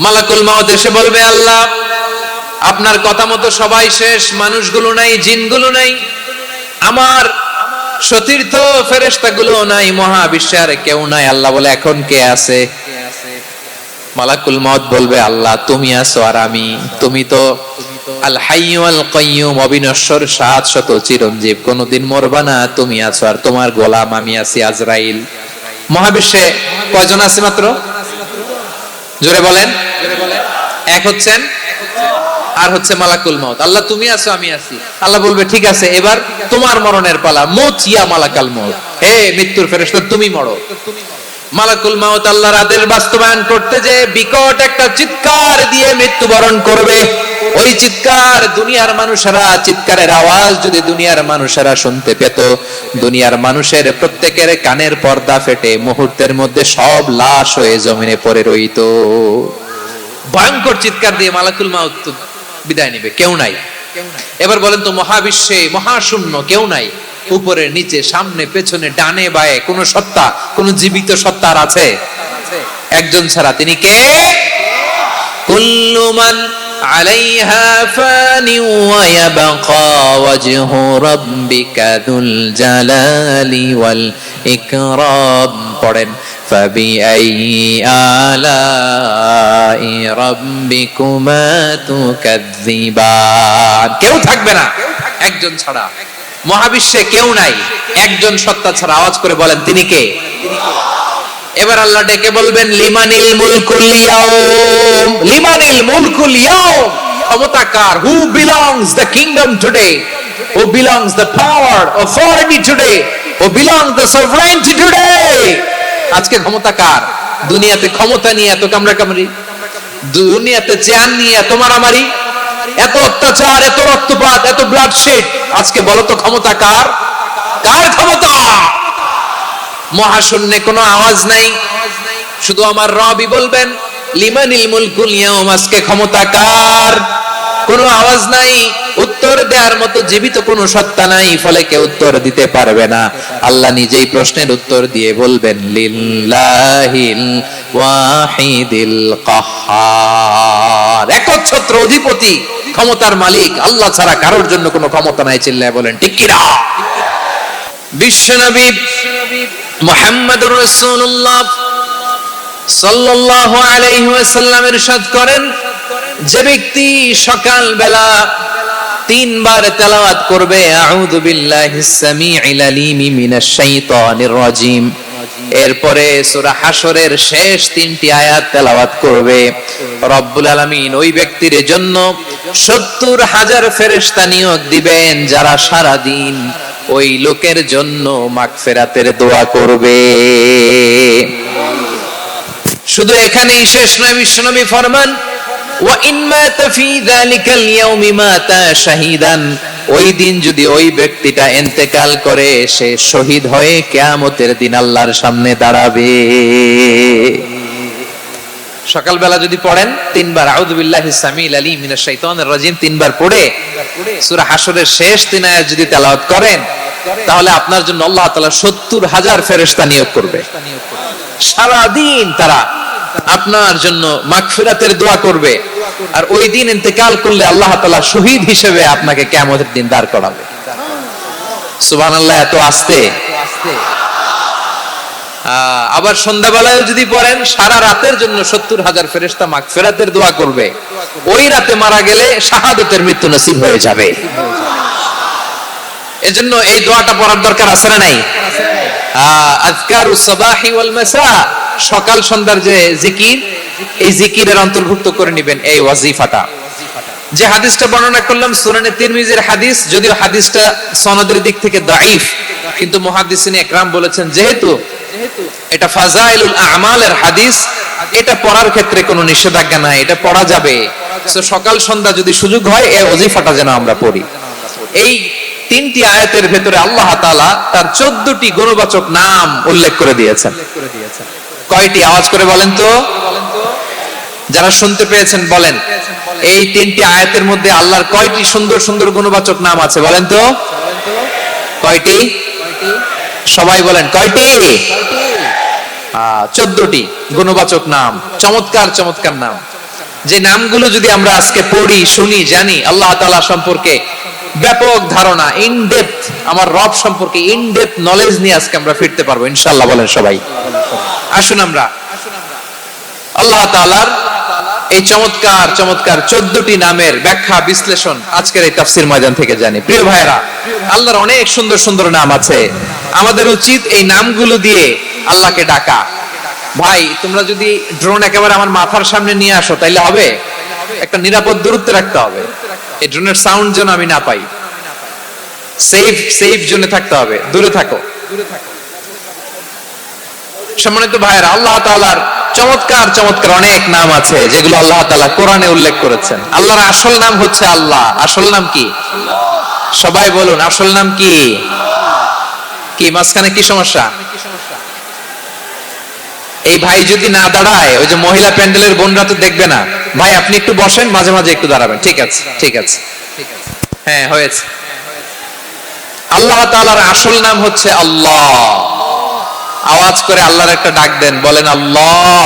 মালাকুল মাউত এসে বলবে, আল্লাহ আপনার কথা মতো সবাই শেষ, মানুষগুলো নাই, জিনগুলো নাই, আমার সতীর্থ ফেরেশতাগুলো নাই, মহাবিশ্বে আর কেউ নাই। আল্লাহ বলে, এখন কে আছে? মালাকুল মাউত বলবে, আল্লাহ তুমি আছো আর আমি। তুমি তো আল হাইয়্যু আল কাইয়্যুম, অবিনশ্বর, শাশ্বত, চিরঞ্জীব, কোনদিন মরবা না, তুমি আছো আর তোমার গোলাম আমি আছি আজরাইল। মহাবিশ্বে কয়জন আছে মাত্র? জোরে বলেন। এক হচ্ছেন আর হচ্ছে মালাকুল মাউত। আল্লাহ তুমি আছো আমি আছি। আল্লাহ বলবে, ঠিক আছে, এবার তোমার মরণের পালা, মুত ইয়া মালাকাল মাউত, হে মৃত্যুর ফেরেশতা তুমি মরো। মালাকুল মাউত আল্লাহর আদেশ বাস্তবায়ন করতে যে বিকট একটা চিৎকার দিয়ে মৃত্যুবরণ করবে। ওই চিৎকার দুনিয়ার মানুষেরা, চিৎকারের আওয়াজ যদি দুনিয়ার মানুষেরা শুনতে পেত, দুনিয়ার মানুষের প্রত্যেকের কানের পর্দা ফেটে মুহূর্তের মধ্যে সব লাশ হয়ে জমিনে পড়ে রইত। ভয়ঙ্কর চিৎকার দিয়ে মালাকুল মাউত বিদায় নেবে, কেউ নাই। এবার বলেন তো, মহাবিশ্বে মহাশূন্য, কেউ নাই, উপরে নিচে সামনে পেছনে ডানে বায়ে কোন সত্তা, কোন জীবিত সত্তা আছে? একজন ছাড়া, তিনি কে? কুল্লু মান আলাইহা ফানি ওয়া ইয়াবকা ওয়াজহু রাব্বিকা যুল জালালি ওয়াল ইকরাম। পড়েন, ফাবিআইয়ি আলাই রাব্বিকুমা তুকাযযিবান। কেউ থাকবে না একজন ছাড়া, মহাবিশ্বে কেউ নাই, একজন সত্তা ছাড়া। আওয়াজ করে বলেন, তিনি কে? এবার আল্লাহ ডেকে বলবেন, লিমানিল মুলকুল ইয়াউম, লিমানিল মুলকুল ইয়াউম, ক্ষমতা কার? Who belongs the kingdom today, who belongs the power authority today, who belongs the sovereignty today. আজকে ক্ষমতা কার? দুনিয়াতে ক্ষমতা নিয়ে এত কামড়াকামড়ি, দুনিয়াতে চেয়ার নিয়ে এত মারামারি, এত অত্যাচার, এত রক্তপাত, এত ব্লাডশেড, আজকে বলো তো ক্ষমতা কার? কার ক্ষমতা? মহাশূন্যে কোনো আওয়াজ নাই, শুধু আমার রবই বলবেন, লিমানিল মুলকুল ইয়াউম, আজকে ক্ষমতা কার? কোনো আওয়াজ নাই, উত্তর দেওয়ার মতো জীবিত কোনো সত্তা নাই, ফলে কেউ উত্তর দিতে পারবে না। আল্লাহ নিজেই প্রশ্নের উত্তর দিয়ে বলবেন, লিল্লাহিল ওয়াহিদিল কাহ্হার, একচ্ছত্র অধিপতি, ক্ষমতার মালিক আল্লাহ ছাড়া কারোর জন্য কোনো ক্ষমতা নাই। চিল্লায় বলেন ঠিক কি না? বিশ্বনবী মুহাম্মদুর রাসূলুল্লাহ সাল্লাল্লাহু আলাইহি ওয়াসাল্লাম ইরশাদ করেন, যে ব্যক্তি সকাল বেলা তিনবার তেলাওয়াত করবে, আউযু বিল্লাহিস সামিউল আলিম মিনাশ শাইতানির রাজিম, এরপরে সূরা হাশরের শেষ তিনটি আয়াত তেলাওয়াত করবে, রব্বুল আলামিন ওই ব্যক্তির জন্য ৭০,০০০ ফেরেশতা নিয়োগ দিবেন, যারা সারা দিন ওই লোকের জন্য মাগফিরাতের দোয়া করবে। শুধু এখানেই শেষ নয়, বিশ্বনবী ফরমান, ওয়া ইন মাতা ফি যালিকাল ইয়াউমি মাতা শাহীদান, ওই দিন যদি ওই ব্যক্তিটা ইন্তেকাল করে, সে শহীদ হয়ে কিয়ামতের দিন আল্লাহর সামনে দাঁড়াবে। সকালবেলা যদি পড়েন তিনবার আউযু বিল্লাহিস সামিউল আলিম মিনাশ শাইতানির রাজিম তিনবার পড়ে সূরা হাশরের শেষ তিন আয়াত যদি তেলাওয়াত করেন, তাহলে আপনার জন্য আল্লাহ তাআলা ৭০,০০০ ফেরেশতা নিয়োগ করবে। সারা দিন তারা আপনার জন্য মাগফিরাতের দোয়া করবে, আর ওই দিন ইন্তেকাল করলে আল্লাহ তাআলা শহীদ হিসেবে আপনাকে কিয়ামতের দিন দাঁড় করাবে। সুবহানাল্লাহ, এত আস্তে। আবার সন্ধ্যাবেলায় যদি পড়েন, সারা রাতের জন্য ৭০,০০০ ফেরেশতা মাগফিরাতের দোয়া করবে। ওই রাতে মারা গেলে শাহাদাতের মৃত্যু নসিব হয়ে যাবে। এজন্য এই দোয়াটা পড়ার দরকার আছে না নাই? আযকারুস সাবাহি ওয়াল মাসা, সকাল সন্ধ্যার যে জিকির, এই জিকিরের অন্তর্ভুক্ত করে নেবেন এই ওয়াজিফাটা। যে হাদিসটা বর্ণনা করলাম সুনানে তিরমিজির হাদিস, যদিও হাদিসটা সনদের দিক থেকে দাঈফ, কিন্তু মুহাদ্দিসিন ইকরাম বলেছেন যেহেতু এটা ফাজাইলুল আমালের হাদিস, এটা পড়ার ক্ষেত্রে কোনো নিষেধাজ্ঞা নাই, এটা পড়া যাবে। সো সকাল সন্ধ্যা যদি সুযোগ হয় এই ওয়াজিফাটা যেন আমরা পড়ি। এই তিনটি আয়াতের ভেতরে আল্লাহ তাআলা তার 14টি গুণবাচক নাম উল্লেখ করে দিয়েছেন। কয়টি? আওয়াজ করে বলেন তো, যারা শুনতে পেয়েছেন বলেন, এই তিনটি আয়াতের মধ্যে আল্লাহর কয়টি সুন্দর সুন্দর গুণবাচক নাম আছে বলেন তো? কয়টি? সবাই বলেন কয়টি? 14টি গুণবাচক নাম, চমৎকার চমৎকার নাম। যে নামগুলো যদি আমরা আজকে পড়ি, শুনি, জানি, আল্লাহ তাআলা সম্পর্কে ব্যাপক ধারণা, ইন ডেপথ, আমার রব সম্পর্কে ইন ডেপথ নলেজ নিয়ে আজকে আমরা ফিরতে পারবো ইনশাআল্লাহ। বলেন সবাই। আসুন আমরা আল্লাহ তাআলার এই চমৎকার চমৎকার 14টি নামের ব্যাখ্যা বিশ্লেষণ আজকের এই তাফসীর ময়দান থেকে জানি। প্রিয় ভাইরা, আল্লাহর অনেক সুন্দর সুন্দর নাম আছে। আমাদের উচিত এই নামগুলো দিয়ে আল্লাহকে ডাকা। ভাই, তোমরা যদি ড্রোন একেবারে আমার মাথার সামনে নিয়ে আসো তাইলে হবে? একটা নিরাপদ দূরত্বে রাখতে হবে, এই ড্রোনের সাউন্ড যেন আমি না পাই। সেফ জোনে থাকতে হবে, দূরে থাকো। সম্মানিত ভাইরা, আল্লাহ তাআলার চমৎকার চমৎকার অনেক নাম আছে যেগুলো আল্লাহ তাআলা কোরআনে উল্লেখ করেছেন। আল্লাহর আসল নাম হচ্ছে আল্লাহ। আসল নাম কি? সবাই বলুন, আসল নাম কি? কি মাঝখানে কি সমস্যা? এই ভাই যদি না দাঁড়ায়, ওই যে মহিলা প্যান্ডেলের বোনরা তো দেখবে না। ভাই আপনি একটু বসেন, মাঝে মাঝে একটু দাঁড়াবেন। ঠিক আছে, ঠিক আছে, হ্যাঁ হয়েছে। আল্লাহ তাআলার আসল নাম হচ্ছে আল্লাহ। আওয়াজ করে আল্লাহর একটা ডাক দেন, বলেন আল্লাহ।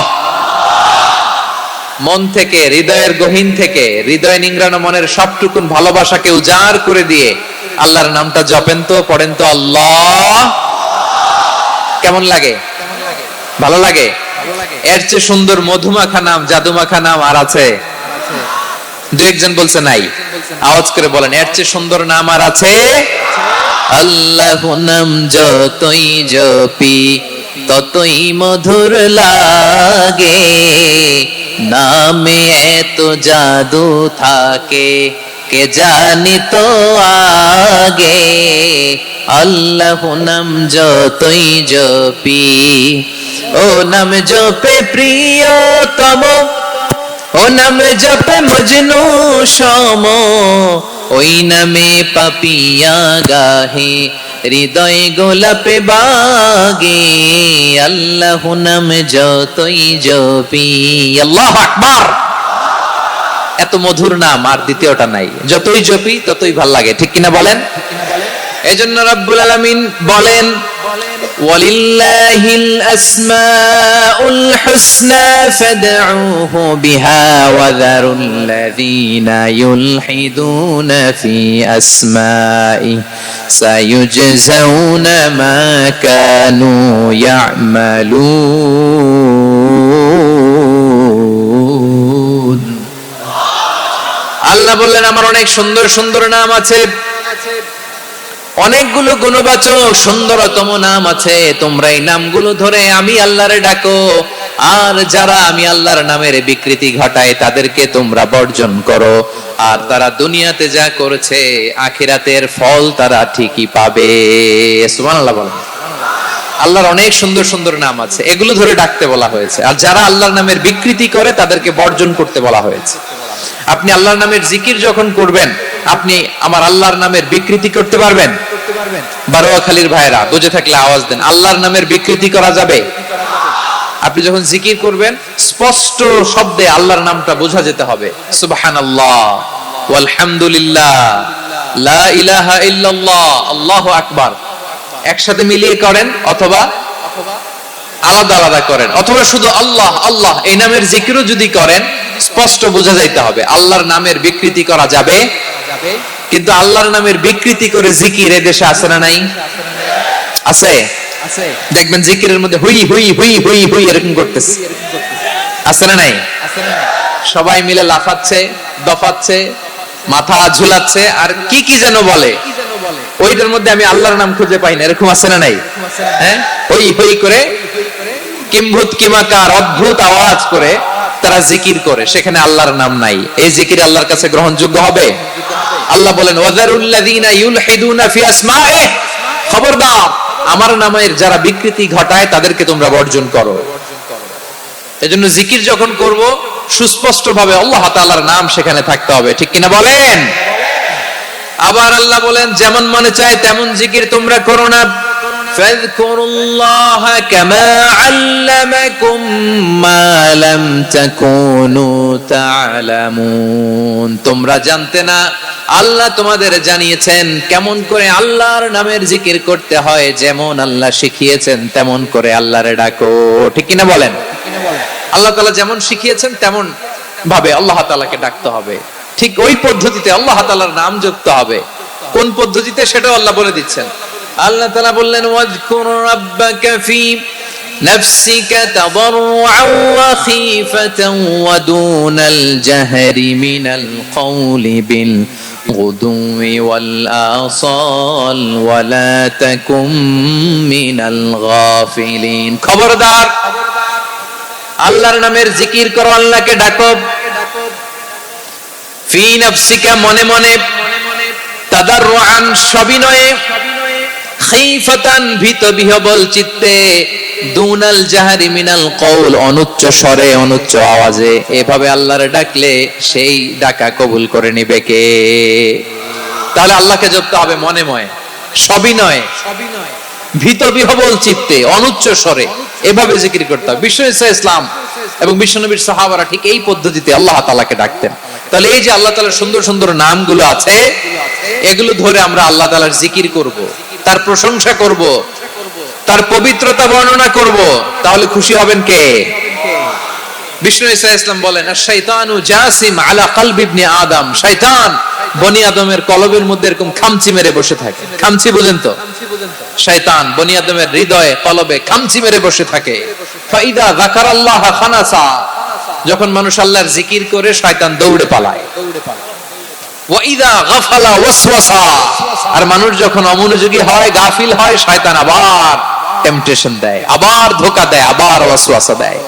মন থেকে, হৃদয়ের গহীন থেকে, হৃদয় নিংড়ানো মনের সবটুকুন ভালোবাসাকে উজাড় করে দিয়ে আল্লাহর নামটা জপেন তো, পড়েন তো আল্লাহ। কেমন লাগে? ভালো লাগে? এর চেয়ে সুন্দর মধুমাখা নাম, জাদুমাখা নাম আর আছে? দু একজন বলছে নাই। আওয়াজ করে বলেন, এর চেয়ে সুন্দর নাম আর আছে? আল্লাহ নাম যতই জপি ততই মধুর লাগে, নামে এত জাদু থাকে কে জানি তো আগে। আল্লাহ নাম যতই জপি, ও নাম জপে প্রিয়তম, ও নাম জপে মজনু সম, ওই নামে পাপিয়া গাহে হৃদয় গোলাপে বাগে। আল্লাহ নাম যতই জপি। আল্লাহু আকবার। এত মধুর নাম আর দ্বিতীয়টা নাই। যতই জপি ততই ভাল লাগে, ঠিক কিনা বলেন? এজন্য রব্বুল আলামিন বলেন, ওয়ালিল্লাহিল আসমাউল হুসনা ফাদউহু বিহা ওয়া যারুল্লাযীনা ইউলহিদুনা ফি আসমাই সায়ুজজাউনা মা কানু ইয়ামালুন। আল্লাহ বললেন, আমার অনেক সুন্দর সুন্দর নাম আছে, অনেকগুলো গুণবাচক সুন্দরতম নাম আছে। তোমরা এই নামগুলো ধরে আমি আল্লাহরে ডাকো, আর যারা আমি আল্লাহর নামের বিকৃতি ঘটায় তাদেরকে তোমরা বর্জন করো। আর তারা দুনিয়াতে যা করেছে আখিরাতের ফল তারা ঠিকই পাবে। সুবহানাল্লাহ বলেন। আল্লাহর অনেক সুন্দর সুন্দর নাম আছে, এগুলো ধরে ডাকতে বলা হয়েছে। আর যারা আল্লাহর নামের বিকৃতি করে তাদেরকে বর্জন করতে বলা হয়েছে। আপনি আল্লাহর নামের জিকির যখন করবেন, আপনি আমার আল্লাহর নামের বিকৃতি করতে পারবেন? বারোয়াখালীর ভাইরা বুঝে থাকলে আওয়াজ দেন। আল্লাহর নামের বিকৃতি করা যাবে? আপনি যখন জিকির করবেন স্পষ্ট শব্দে আল্লাহর নামটা বোঝা যেতে হবে। সুবহানাল্লাহ, ওয়ালহামদুলিল্লাহ, লা ইলাহা ইল্লাল্লাহ, আল্লাহু আকবার। একসাথে মিলিয়ে করেন অথবা আলাদা আলাদা করেন, অথবা শুধু আল্লাহ আল্লাহ এই নামের জিকিরও যদি করেন স্পষ্ট বোঝা যাইতে হবে। আল্লাহর নামের বিকৃতি করা যাবে? কিন্তু আল্লাহর নামের বিকৃতি করে জিকির এদেশে আছে না নাই? আছে। দেখবেন জিকিরের মধ্যে হুই হুই হুই হুই হুই এরকম করতেছে, আছে না নাই? সবাই মিলে লাফাচ্ছে, দফাচ্ছে, মাথা ঝুলাচ্ছে, আর কি কি যেন বলে। ওইটার মধ্যে আমি আল্লাহর নাম খুঁজে পাই না, এরকম আছে না নাই? হ্যাঁ, হই হই করে কিম্ভূত কিমাকার অদ্ভুত আওয়াজ করে তারা জিকির করে, সেখানে আল্লাহর নাম নাই। এই জিকির আল্লাহর কাছে গ্রহণযোগ্য হবে? আল্লাহ বলেন, ওয়াযারুল্লাযীনা ইউলহিদুনা ফি আসমাইহি, খবরদার আমার নামের যারা বিকৃতি ঘটায় তাদেরকে তোমরা বর্জন করো। এজন্য জিকির যখন করব সুস্পষ্ট ভাবে আল্লাহ তাআলার নাম সেখানে থাকতে হবে, ঠিক কিনা বলেন? আবার আল্লাহ বলেন, যেমন মনে চায় তেমন জিকির তোমরা করো না। ফাযকুরুল্লাহা কামা আল্লামাকুম মা লাম তাকুনু তা'লামুন। তোমরা জানতে না, আল্লাহ তোমাদের জানিয়েছেন কেমন করে আল্লাহর নামের জিকির করতে হয়। যেমন আল্লাহ শিখিয়েছেন তেমন করে আল্লাহরে ডাকো, ঠিক কিনা বলেন? আল্লাহ তাআলা যেমন শিখিয়েছেন তেমন ভাবে আল্লাহ তাআলাকে ডাকতে হবে, ঠিক ওই পদ্ধতিতে আল্লাহ তাআলার নাম জপতে হবে। কোন পদ্ধতিতে সেটাও আল্লাহ বলে দিচ্ছেন। আল্লাহ তাআলা বললেন ওয়াজকুর রাব্বাকা ফি নাফসিকা তাদাররুআন ওয়া খীফাতান ওয়া দুনাল জাহরি মিনাল কওলি বিল গুদুই ওয়াল আসাল ওয়া লা তাকুম মিনাল গাফিলিন। খবরদার, আল্লাহর নামের জিকির করো, আল্লাহকে ডাকো। ফি নাফসিকা, মনে মনে, তাদাররুআন, সবিনয়ে, খীফাতান, ভীত বিহবল চিত্তে, দুনাল জাহরি মিনাল কওল, অনুচ্চ স্বরে, অনুচ্চ আওয়াজে। এভাবে আল্লাহর ডাকলে সেই ডাকা কবুল করে নিবে কে? তাহলে আল্লাহকে জপতে হবে মনে মনে, সবিনয়ে, ভীত বিহবল চিত্তে, অনুচ্চ স্বরে, এভাবে জিকির করতে হবে। বিশ্ব ইসলাম এবং বিশ্বনবীর সাহাবারা ঠিক এই পদ্ধতিতে আল্লাহ তাআলাকে ডাকতেন। তাহলে এই যে আল্লাহ তাআলার সুন্দর সুন্দর নামগুলো আছে, এগুলো ধরে আমরা আল্লাহ তাআলার জিকির করব, তার প্রশংসা করব, তার পবিত্রতা বর্ণনা করব, তাহলে খুশি হবেন কে? বিষ্ণু ঈসা ইসলাম বলেন আশ-শাইতানু জাসিম আলা কলবি ইবনে আদম, শয়তান বনি আদমের কলবের মধ্যে এরকম খামচি মেরে বসে থাকে। খামচি বুঝেন তো? শয়তান বনি আদমের হৃদয়ে, কলবে খামচি মেরে বসে থাকে। ফাইদা যাকারাল্লাহ খানাসা, যখন মানুষ আল্লাহর জিকির করে শয়তান দৌড়ে পালায়। ওয়া ইযা গাফালা ওয়াসওয়াসা, আর মানুষ যখন অমনোযোগী হয়, গাফিল হয়, শয়তান আবার টেম্পটেশন দেয়, আবার ধোঁকা দেয়, আবার ওয়াসওয়াসা দেয়।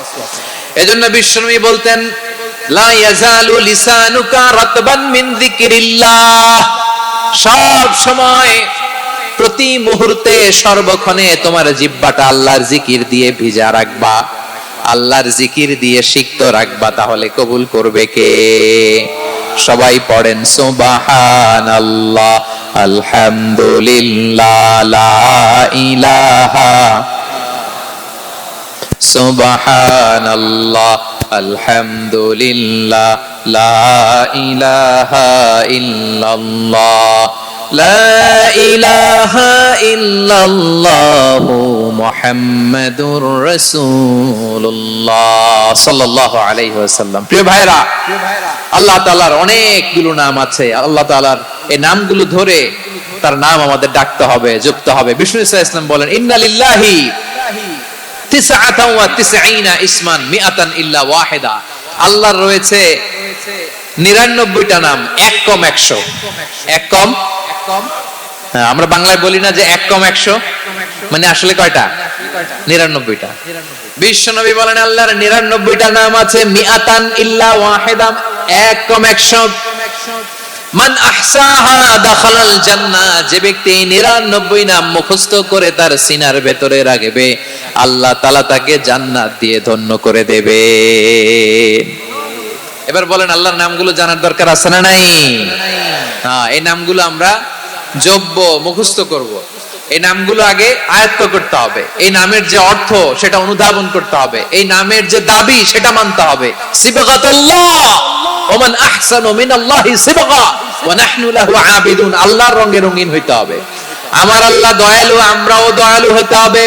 এজন্য বিশ্বনবী বলতেন লা ইয়াজালু লিসানুকা রাতবান মিন যিকরিল্লাহ, সব সময়, প্রতি মুহূর্তে, সর্বক্ষণে তোমার জিহ্বাটা আল্লাহর জিকির দিয়ে ভিজা রাখবা, আল্লাহর জিকির দিয়ে সিক্ত রাখবা, তাহলে কবুল করবে কে? সবাই পড়েন সুবহানাল্লাহ, আলহামদুলিল্লাহ, লা ইলাহা, সুবহানাল্লাহ, আলহামদুলিল্লাহ, লা ইলাহা ইল্লাল্লাহ, লা ইলাহা ইল্লাল্লাহু মুহাম্মাদুর রাসূলুল্লাহ সাল্লাল্লাহু আলাইহি ওয়াসাল্লাম। প্রিয় ভাইরা, আল্লাহ তাআলার অনেকগুলো নাম আছে। আল্লাহ তাআলার এই নামগুলো ধরে তার নাম আমাদের ডাকতে হবে, জপতে হবে। বিষ্ণু ইসলাম বলেন ইন্না লিল্লাহি তিসআতান ওয়া তিসঈনা ইসমান মিআতান ইল্লা ওয়াহিদা, আল্লাহর রয়েছে 99টা নাম, এক কম 100। এক কম, আমরা বাংলায় বলি না যে এক কম 100, মানে আসলে কয়টা? 99টা। বিশ্বনবী বলেন আল্লাহর 99টা নাম আছে, মিআতান ইল্লা ওয়াহিদা, এক কম 100। মান আহসাহা দাখালাল জান্নাহ, যে ব্যক্তি 99 নাম মুখস্থ করে তার সিনার ভেতরে রাখবে, আল্লাহ তাআলা তাকে জান্নাত দিয়ে ধন্য করে দেবে। এবার বলেন আল্লাহর নামগুলো জানার দরকার আছে না নাই? হ্যাঁ, এই নামগুলো আমরা জপব, মুখস্থ করব। এই নামগুলো আগে আয়ত্ত করতে হবে। এই নামের যে অর্থ সেটা অনুধাবন করতে হবে। এই নামের যে দাবি সেটা মানতে হবে। সিবগাতুল্লাহ ওয়া মান আহসানু মিনাল্লাহি সিবগা ওয়া নাহনু লাহু আবিদুন, আল্লাহর রঙে রঙিন হইতে হবে। আমার আল্লাহ দয়ালু, আমরাও দয়ালু হতে হবে।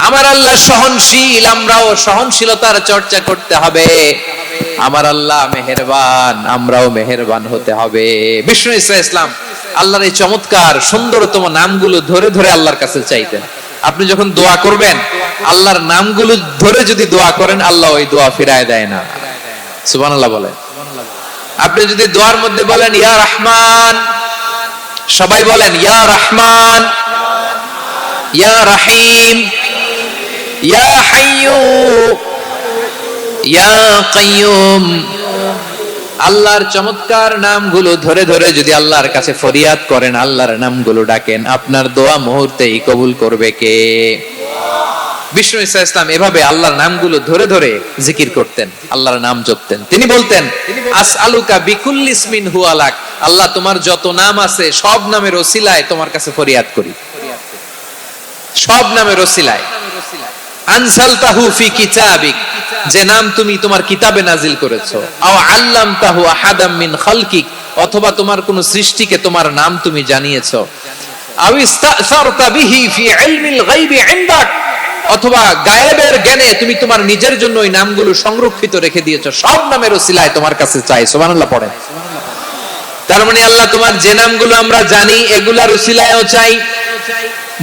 আমার আল্লাহ সহনশীল, আমরাও সহনশীলতার চর্চা করতে হবে। আমার আল্লাহ মেহেরবান, আমরাও মেহেরবান হতে হবে। বিষ্ণু ইসলাম আল্লাহর এই চমৎকার সুন্দরতম নামগুলো ধরে ধরে আল্লাহর কাছে চাইতেন। আপনি যখন দোয়া করবেন, আল্লাহর নামগুলো ধরে যদি দোয়া করেন, আল্লাহ ওই দোয়া ফিরায় দেয় না। সুবহানাল্লাহ বলেন। আপনি যদি দোয়ার মধ্যে বলেন ইয়া রহমান, সবাই বলেন ইয়া রহমান, ইয়া রহিম, ইয়া হাইয়্যু, ইয়া কাইয়্যুম, আল্লাহর চমৎকার নামগুলো ধরে ধরে যদি আল্লাহর কাছে ফরিয়াদ করেন, আল্লাহর নামগুলো ডাকেন, আপনার দোয়া মুহূর্তেই কবুল করবে কে? বিষ্ণু ঈসা ইসলাম এভাবে আল্লাহর নামগুলো ধরে ধরে জিকির করতেন, আল্লাহর নাম জপতেন। তিনি বলতেন আসআলুকা বিকুল্লি ইসমিন হুয়া লাক, আল্লাহ তোমার যত নাম আছে সব নামের ওসিলায় তোমার কাছে ফরিয়াদ করি, সব নামের ওসিলায়। আনজালতাহু ফি কিতাবিক, যে নাম তুমি তোমার কিতাবে নাজিল করেছো। আও আল্লামতাহু আহাদাম মিন খালকিক, অথবা তোমার কোন সৃষ্টিকে তোমার নাম তুমি জানিয়েছো। আও ইস্তাসারতা বিহি ফি ইলমিল গায়বি ইনদাক, অথবা গায়েবের জ্ঞানে তুমি তোমার নিজের জন্য ওই নামগুলো সংরক্ষিত রেখে দিয়েছো, সব নামের ওসিলায় তোমার কাছে চাই। সুবহানাল্লাহ পড়েন। তার মানে আল্লাহ তোমার যে নামগুলো আমরা জানি এগুলার ওসিলায়ও চাই,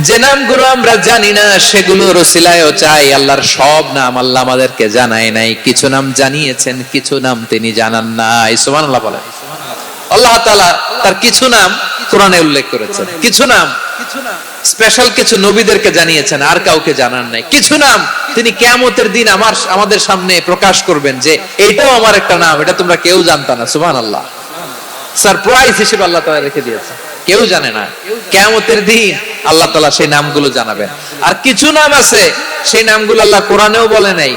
যে নামগুলো আমরা জানি না সেগুলোর ওসিলায়ও চাই। আল্লাহর সব নাম আল্লাহ আমাদেরকে জানায় নাই, কিছু নাম জানিয়েছেন, কিছু নাম তিনি জানান নাই। সুবহানাল্লাহ বলেন। আল্লাহ তাআলা তার কিছু নাম কোরআনে উল্লেখ করেছেন, কিছু নাম স্পেশাল কিছু নবীদেরকে জানিয়েছেন, আর কাউকে জানান নাই। কিছু নাম তিনি কিয়ামতের দিন আমাদের সামনে প্রকাশ করবেন যে এটাও আমার একটা নাম, এটা তোমরা কেউ জানতা না। সুবহানাল্লাহ। সারপ্রাইজ হিসেবে আল্লাহ তাআলা রেখে দিয়েছেন, কেউ জানে না। কিয়ামতের দিন আল্লাহ তাআলা সেই নামগুলো জানাবেন। আর কিছু নাম আছে সেই নামগুলো আল্লাহ কোরআনেও বলে নাই,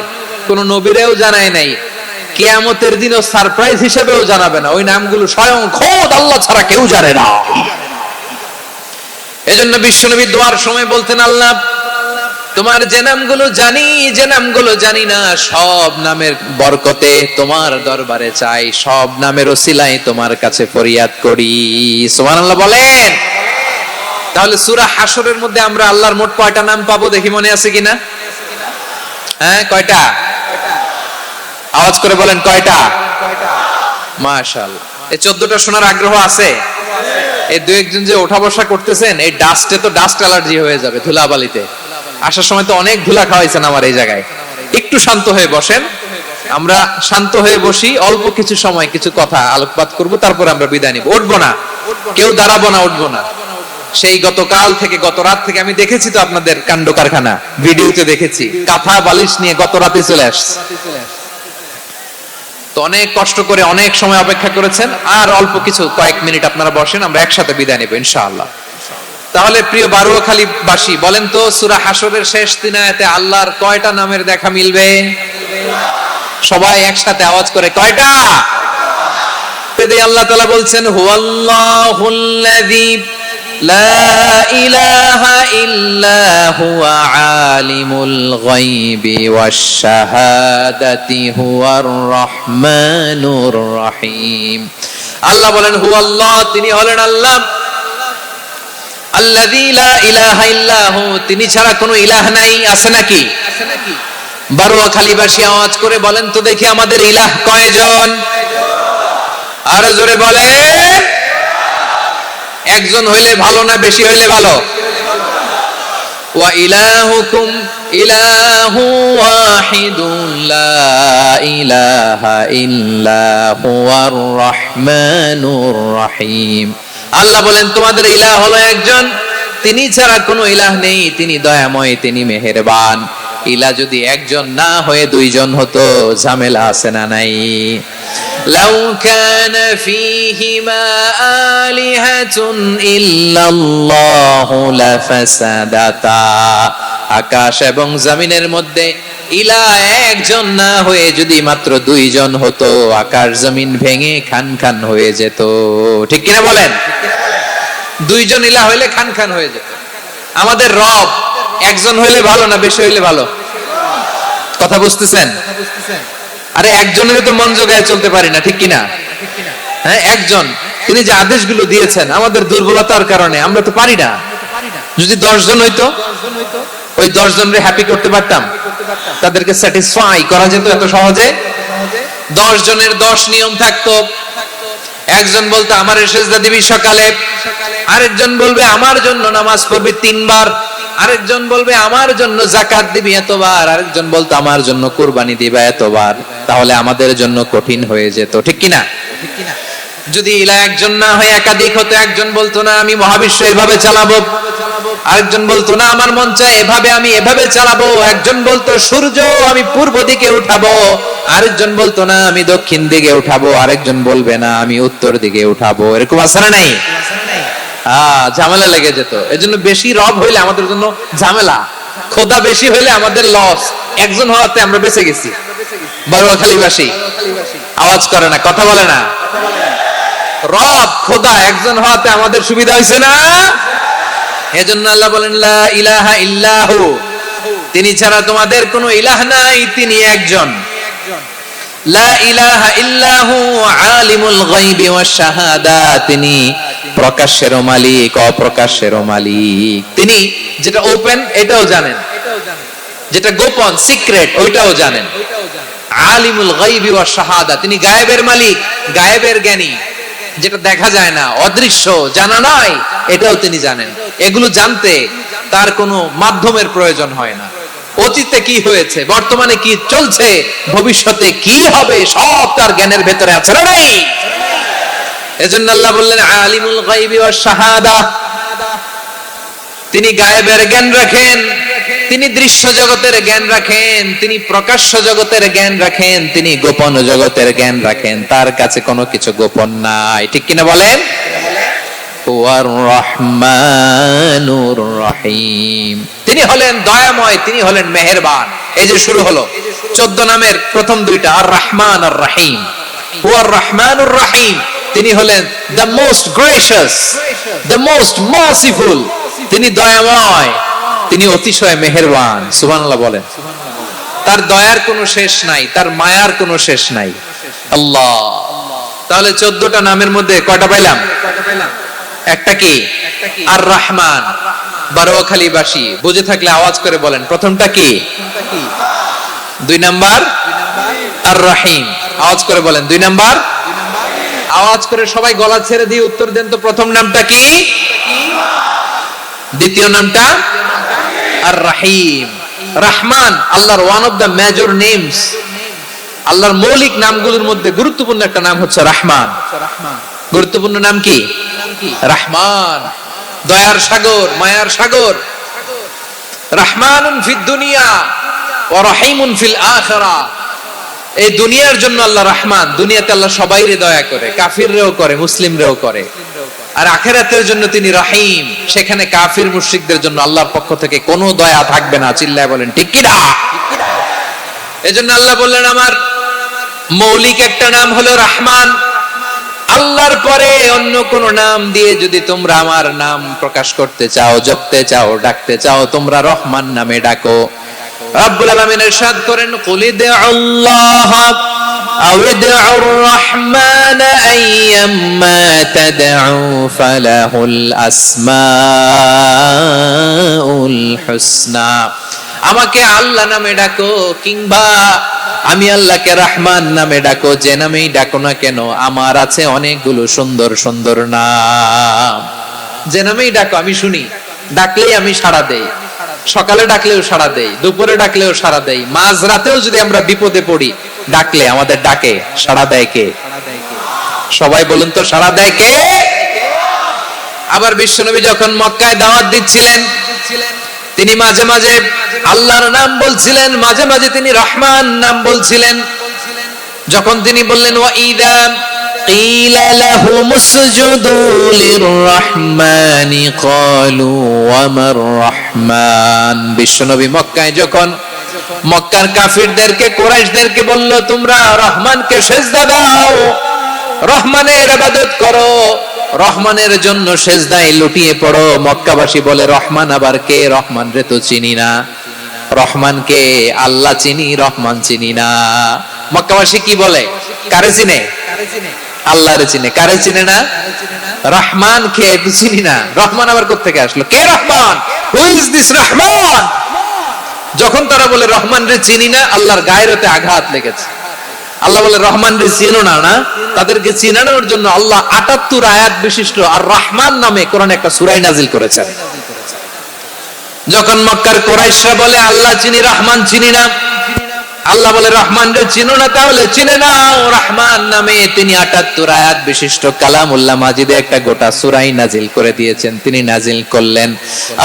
কোন নবীরেও জানায় নাই, কিয়ামতের দিনও সারপ্রাইজ হিসেবেও জানাবে না। ওই নামগুলো স্বয়ং খোদ আল্লাহ ছাড়া কেউ জানে না। এজন্য বিশ্বনবী দোয়ার সময় বলতেন, আল্লাহ তোমার যে নামগুলো জানি, যে নামগুলো জানি না, সব নামের বরকতে তোমার দরবারে চাই, সব নামের ওসিলায় তোমার কাছে ফরিয়াদ করি। সুবহানাল্লাহ বলেন। তাহলে সূরা হাশরের মধ্যে আমরা আল্লাহর মোট কয়টা নাম পাবো দেখি, মনে আছে কিনা? হ্যাঁ, কয়টা? আওয়াজ করে বলেন, কয়টা? মাশাআল্লাহ। এই 14টা শোনার আগ্রহ আছে? এই দু একজন যে ওঠা বসা করতেছেন, এই ডাস্টে তো ডাস্ট অ্যালার্জি হয়ে যাবে, ধুলাবালিতে। আসার সময় তো অনেক ধুলা খাওয়াইছেন আমার এই জায়গায়। একটু শান্ত হয়ে বসেন, আমরা শান্ত হয়ে বসি, অল্প কিছু সময় কিছু কথা আলোকপাত করব, তারপর আমরা বিদায় নিব। উঠবো না, কেউ দাঁড়াবো না, উঠবো না। সেই গতকাল থেকে, গত রাত থেকে আমি দেখেছি তো আপনাদের কাণ্ড কারখানা, ভিডিওতে দেখেছি, কাঁথা বালিশ নিয়ে গত রাতে চলে আসছে। তো অনেক কষ্ট করে অনেক সময় অপেক্ষা করেছেন, আর অল্প কিছু কয়েক মিনিট আপনারা বসেন, আমরা একসাথে বিদায় নেব ইনশাআল্লাহ। তাহলে প্রিয় বারুয়াখালীবাসী, বলেন তো সূরা হাশরের শেষ 3 আয়াতে আল্লাহর কয়টা নামের দেখা মিলবে? সবাই একসাথে আওয়াজ করে, কয়টা? আল্লাহ তাআলা বলছেন, হুয়াল্লাহুল্লাযী লা ইলাহা ইল্লা হুয়া আলিমুল গায়বি ওয়াশ শাহাদাতি হুয়ার রহমানুর রহিম। আল্লাহ বলেন, হুয়াল্লাহ, তিনি হলেন আল্লাহ, আল্লাযী লা ইলাহা ইল্লা হু, তিনি ছাড়া কোনো ইলাহ নাই। আছে নাকি? বারুয়াখালীবাসী আওয়াজ করে বলেন তো দেখি, আমাদের ইলাহ কয়জন? আর জোরে বলেন। একজন হইলে ভালো না বেশি হইলে ভালো? ওয়া ইলাহুকুম ইলাহু ওয়াহিদুন লা ইলাহা ইল্লা হুয়ার রহমানুর রহিম। আল্লাহ বলেন, তোমাদের ইলাহ হলো একজন, তিনি ছাড়া কোনো ইলাহ নেই, তিনি দয়াময়, তিনি মেহেরবান। ইলাহ যদি একজন না হয়ে দুইজন হতো, ঝামেলা আছে না নাই? লাউ কানা ফীহিমা আলিহাতুন ইল্লাল্লাহু লাফাসাদাতা। আকাশ এবং জমিনের মধ্যে ইলাহ একজন না হয়ে যদি মাত্র দুইজন হতো, আকাশ জমিন ভেঙে খান খান হয়ে যেত। ঠিক কিনা বলেন? দুইজন ইলাহ হইলে খান খান হয়ে যেত। আমাদের রব একজন হইলে ভালো না বেশি হইলে ভালো? কথা বুঝতেছেন? আরে একজনের তো মন জোগায় চলতে পারি না, ঠিক কিনা? হ্যাঁ, একজন, তিনি যে আদেশগুলো দিয়েছেন আমাদের দুর্বলতার কারণে আমরা তো পারি না। যদি 10 জন হইতো, ওই 10 জনরে হ্যাপি করতে পারতাম, তাদেরকে স্যাটিসফাই করা যেত এত সহজে। 10 জনের 10 নিয়ম থাকতো। একজন বলতো আমার সেজদা দিবি সকালে, আরেকজন বলবে আমার জন্য নামাজ পড়বি 3 বার, আরেকজন বলবে আমার জন্য যাকাত দিবি এতবার, আরেকজন বলতো আমার জন্য কুরবানি দিবা এতবার। তাহলে আমাদের জন্য কঠিন হয়ে যেত, ঠিক কিনা? যদি ইলাহ একজন না হয়ে একাধিক হতো, একজন বলতো না আমি মহাবিশ্ব এভাবে চালাবো, আরেকজন বলতো না আমার মন চায় এভাবে, আমি এভাবে চালাবো, একজন বলতো সূর্য আমি পূর্ব দিকে উঠাবো, আরেকজন বলতো না আমি দক্ষিণ দিকে উঠাবো, আরেকজন বলবে না আমি উত্তর দিকে উঠাবো। এরকম আছে না নাই? ঝামেলা লেগে যেত। এজন্য বেশি রব হইলে আমাদের জন্য ঝামেলা, খোদা বেশি হইলে আমাদের লস। একজন হওয়াতে আমরা বেঁচে গেছি। বারুয়াখালীবাসী আওয়াজ করে না, কথা বলে না। রব খোদা একজন হওয়াতে আমাদের সুবিধা হয়েছে না? এজন্য আল্লাহ বলেন, লা ইলাহা ইল্লাহু, তিনি ছাড়া তোমাদের কোনো ইলাহ নাই, তিনি একজন। লা ইলাহা ইল্লাহু আলিমুল গায়বি ওয়াশ শাহাদা, তিনি প্রকাশেরও মালিক, অপ্রকাশেরও মালিক। তিনি যেটা ওপেন এটাও জানেন, যেটা গোপন সিক্রেট ওইটাও জানেন। আলিমুল গায়বি ওয়াশ শাহাদা, তিনি গায়েবের মালিক, গায়েবের জ্ঞানী, যেটা দেখা যায় না, অদৃশ্য, জানা নাই, এটাও তিনি জানেন। এগুলো জানতে তার কোনো মাধ্যমের প্রয়োজন হয় না। অতীতে কি হয়েছে, বর্তমানে কি চলছে, ভবিষ্যতে কি হবে, সব তার জ্ঞানের ভেতরে আছে না নাই? এজন্য আল্লাহ বললেন আলিমুল গায়বি ওয়াশ শাহাদা, তিনি গায়েবের জ্ঞান রাখেন, তিনি দৃশ্য জগতের জ্ঞান রাখেন, তিনি প্রকাশ্য জগতের জ্ঞান রাখেন, তিনি গোপন জগতের জ্ঞান রাখেন। তার কাছে কোনো কিছু গোপন নাই, ঠিক কিনা বলেন? ওয়ার রহমানুর রহিম, তিনি হলেন দয়াময়, তিনি হলেন মেহেরবান। এই যে শুরু হলো 14 নামের প্রথম দুইটা, আর রহমান আর রহিম। ওয়ার রহমানুর রহিম, তিনি হলেন the most gracious, the most merciful, তিনি দয়াময়, তিনি অতিশয় মেহেরবান। সুবহানাল্লাহ বলেন। তার দয়ার কোনো শেষ নাই, তার মায়ার কোনো শেষ নাই। আল্লাহ, তাহলে 14টা নামের মধ্যে কয়টা পাইলাম? একটা কি? আর রহমান। বারোয়াখালীবাসী বুঝে থাকলে আওয়াজ করে বলেন, প্রথমটা কি? 2 নাম্বার আর রহিম। আওয়াজ করে বলেন 2 নাম্বার। আওয়াজ করে সবাই গলা ছেড়ে দিয়ে উত্তর দেন তো, প্রথম নামটা কি? দ্বিতীয় নামটা? আর রহিম। রহমান আল্লাহর one of the major names, আল্লাহর মৌলিক নামগুলোর মধ্যে গুরুত্বপূর্ণ একটা নাম হচ্ছে রহমান। গুরুত্বপূর্ণ নাম কি? রহমান, দয়ার সাগর, মায়ার সাগর। রহমানুন ফিদ দুনিয়া ওয়া রহিমুন ফিল আখিরা, এই দুনিয়ার জন্য আল্লাহ রহমান, দুনিয়াতে আল্লাহ সবাইরে দয়া করে, কাফিররেও করে, মুসলিমরেও করে। আর আখিরাতের জন্য তিনি রহিম, সেখানে কাফির মুশরিকদের জন্য আল্লাহর পক্ষ থেকে কোনো দয়া থাকবে না। চিল্লায় বলেন ঠিক কি না? এজন্য আল্লাহ বললেন আমার মৌলিক একটা নাম হলো রহমান। আল্লাহর পরে অন্য কোন নাম দিয়ে যদি তোমরা আমার নাম প্রকাশ করতে চাও, জপতে চাও, ডাকতে চাও, তোমরা রহমান নামে ডাকো। রব্বুল আলামিন ইরশাদ করেন, কুলিদুল্লাহ আও ইদউর রহমান আইয়াম্মা তাদউ ফালাহুল আসমাউল হুসনা। আমাকে আল্লাহ নামে ডাকো, কিংবা আমি আল্লাহকে রহমান নামে ডাকো, যে নামেই ডাকো না কেন আমার আছে অনেকগুলো সুন্দর সুন্দর নাম। যে নামেই ডাকো আমি শুনি, ডাকলেই আমি সাড়া দেই। সকালে ডাকলেও সাড়া দেই, দুপুরে ডাকলেও সাড়া দেই, মাঝ রাতেও যদি আমরা বিপদে পড়ি, ডাকলে আমাদের ডাকে সাড়া দেয় কে? সবাই বলুন তো, সাড়া দেয় কে? আবার বিশ্বনবী যখন মক্কায় দাওয়াত দিচ্ছিলেন, তিনি মাঝে মাঝে আল্লাহর নাম বলছিলেন, মাঝে মাঝে তিনি রহমান নাম বলছিলেন। যখন তিনি বললেন ওয়াইদা কিলা লাহুমুসজুদু লিররহমানি ক্বালু ওয়ামার রহমান, বিশ্বনবী মক্কায় যখন মক্কার কাফিরদেরকে, কুরাইশদেরকে বলল তোমরা রহমানকে সিজদা দাও, রহমানের ইবাদত করো, রহমানের জন্য সেজদায় লুটিয়ে পড়ো, মক্কাবাসী বলে রহমান আবার কে? রহমান রে তো চিনি না। রহমানকে আল্লাহ চিনি, রহমান চিনি না। মক্কাবাসী কি বলে? কারে চিনে? আল্লাহরে চিনে। কারে চিনে না? রহমান কে একটু চিনি না। রহমান আবার কোত্থেকে আসলো? কে Rahman? Who is this Rahman? যখন তারা বলে রহমান রে চিনি না, আল্লাহর গায়রতে আঘাত লেগেছে। আল্লাহ বলে রহমান রে চিনো না, না? তাদেরকে চিনানোর জন্য আল্লাহ ৭৮ আয়াত বিশিষ্ট আর রহমান নামে কোরআনে একটা সূরা নাজিল করেছেন। যখন মক্কার কুরাইশরা বলে আল্লাহ চিনি, রহমান চিনি না, আল্লাহ বলে রহমান রে চিনো না, তাহলে চিনে নাও রহমান নামে। তিনি ৭৮ আয়াত বিশিষ্ট কালামুল্লাহ মাজিদে একটা গোটা সূরা নাজিল করে দিয়েছেন। তিনি নাজিল করলেন,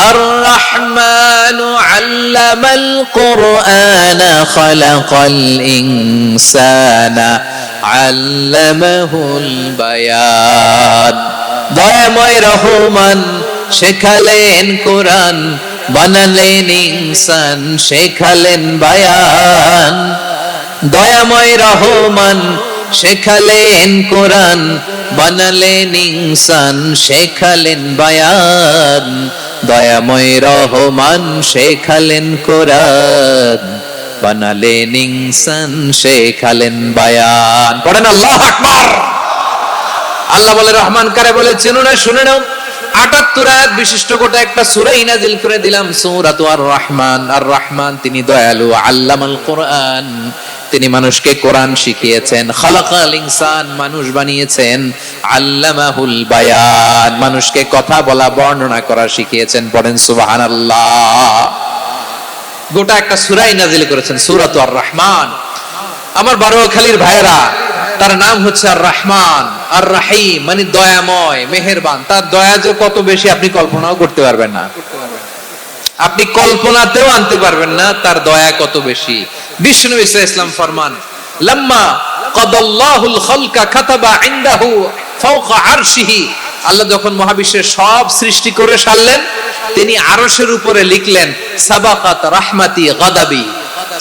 আর রহমানু আল্লামাল কুরআনা খালাকাল ইনসানা আল্লামাহুল বায়ান। দয়াময় রহমান শেখালেন কোরআন, বানালেন ইনসান, শেখালেন বায়ান। দয়াময় রহমান শেখালেন কোরআন, বানালেন ইনসান, শেখালেন বায়ান। দয়াময় রহমান শেখালেন কোরআন, বানালেন ইনসান, শেখালেন বায়ান। পড়েন আল্লাহু আকবার। আল্লাহ বলে রহমান কারে বলে? চেনো না? শুনে নাও। 78 আয়াত বিশিষ্ট গোটা একটা সূরা নাযিল করে দিলাম, সূরাতু আর-রহমান। আর রহমান তিনি দয়ালু, আল্লামাল কোরআন, তিনি মানুষকে কোরআন শিখিয়েছেন, খালাকাল ইনসান, মানুষ বানিয়েছেন, আল্লামাহুল বায়ান, মানুষকে কথা বলা বর্ণনা করা শিখিয়েছেন। পড়েন সুবহানাল্লাহ। গোটা একটা সূরাই নাযিল করেছেন, সূরাতু আর-রহমান। আমার বারোয়াখালীর ভাইরা, তার নাম হচ্ছে আর রহমান আর রাহিম, মানে দয়াময়, মেহেরবান। তার দয়া যে কত বেশি আপনি কল্পনাও করতে পারবেন না, আপনি কল্পনাতেও আনতে পারবেন না তার দয়া কত বেশি। বিষ্ণু ইসলাম ফরমান, লাম্মা কাদাল্লাহুল খালকা কাতাবা ইনদাহু ফাওকা আরশিহি, আল্লাহ যখন মহাবিশ্বের সব সৃষ্টি করে সারলেন, তিনি আরশের উপরে লিখলেন সাবাকাত রাহমাতি গাদাবি,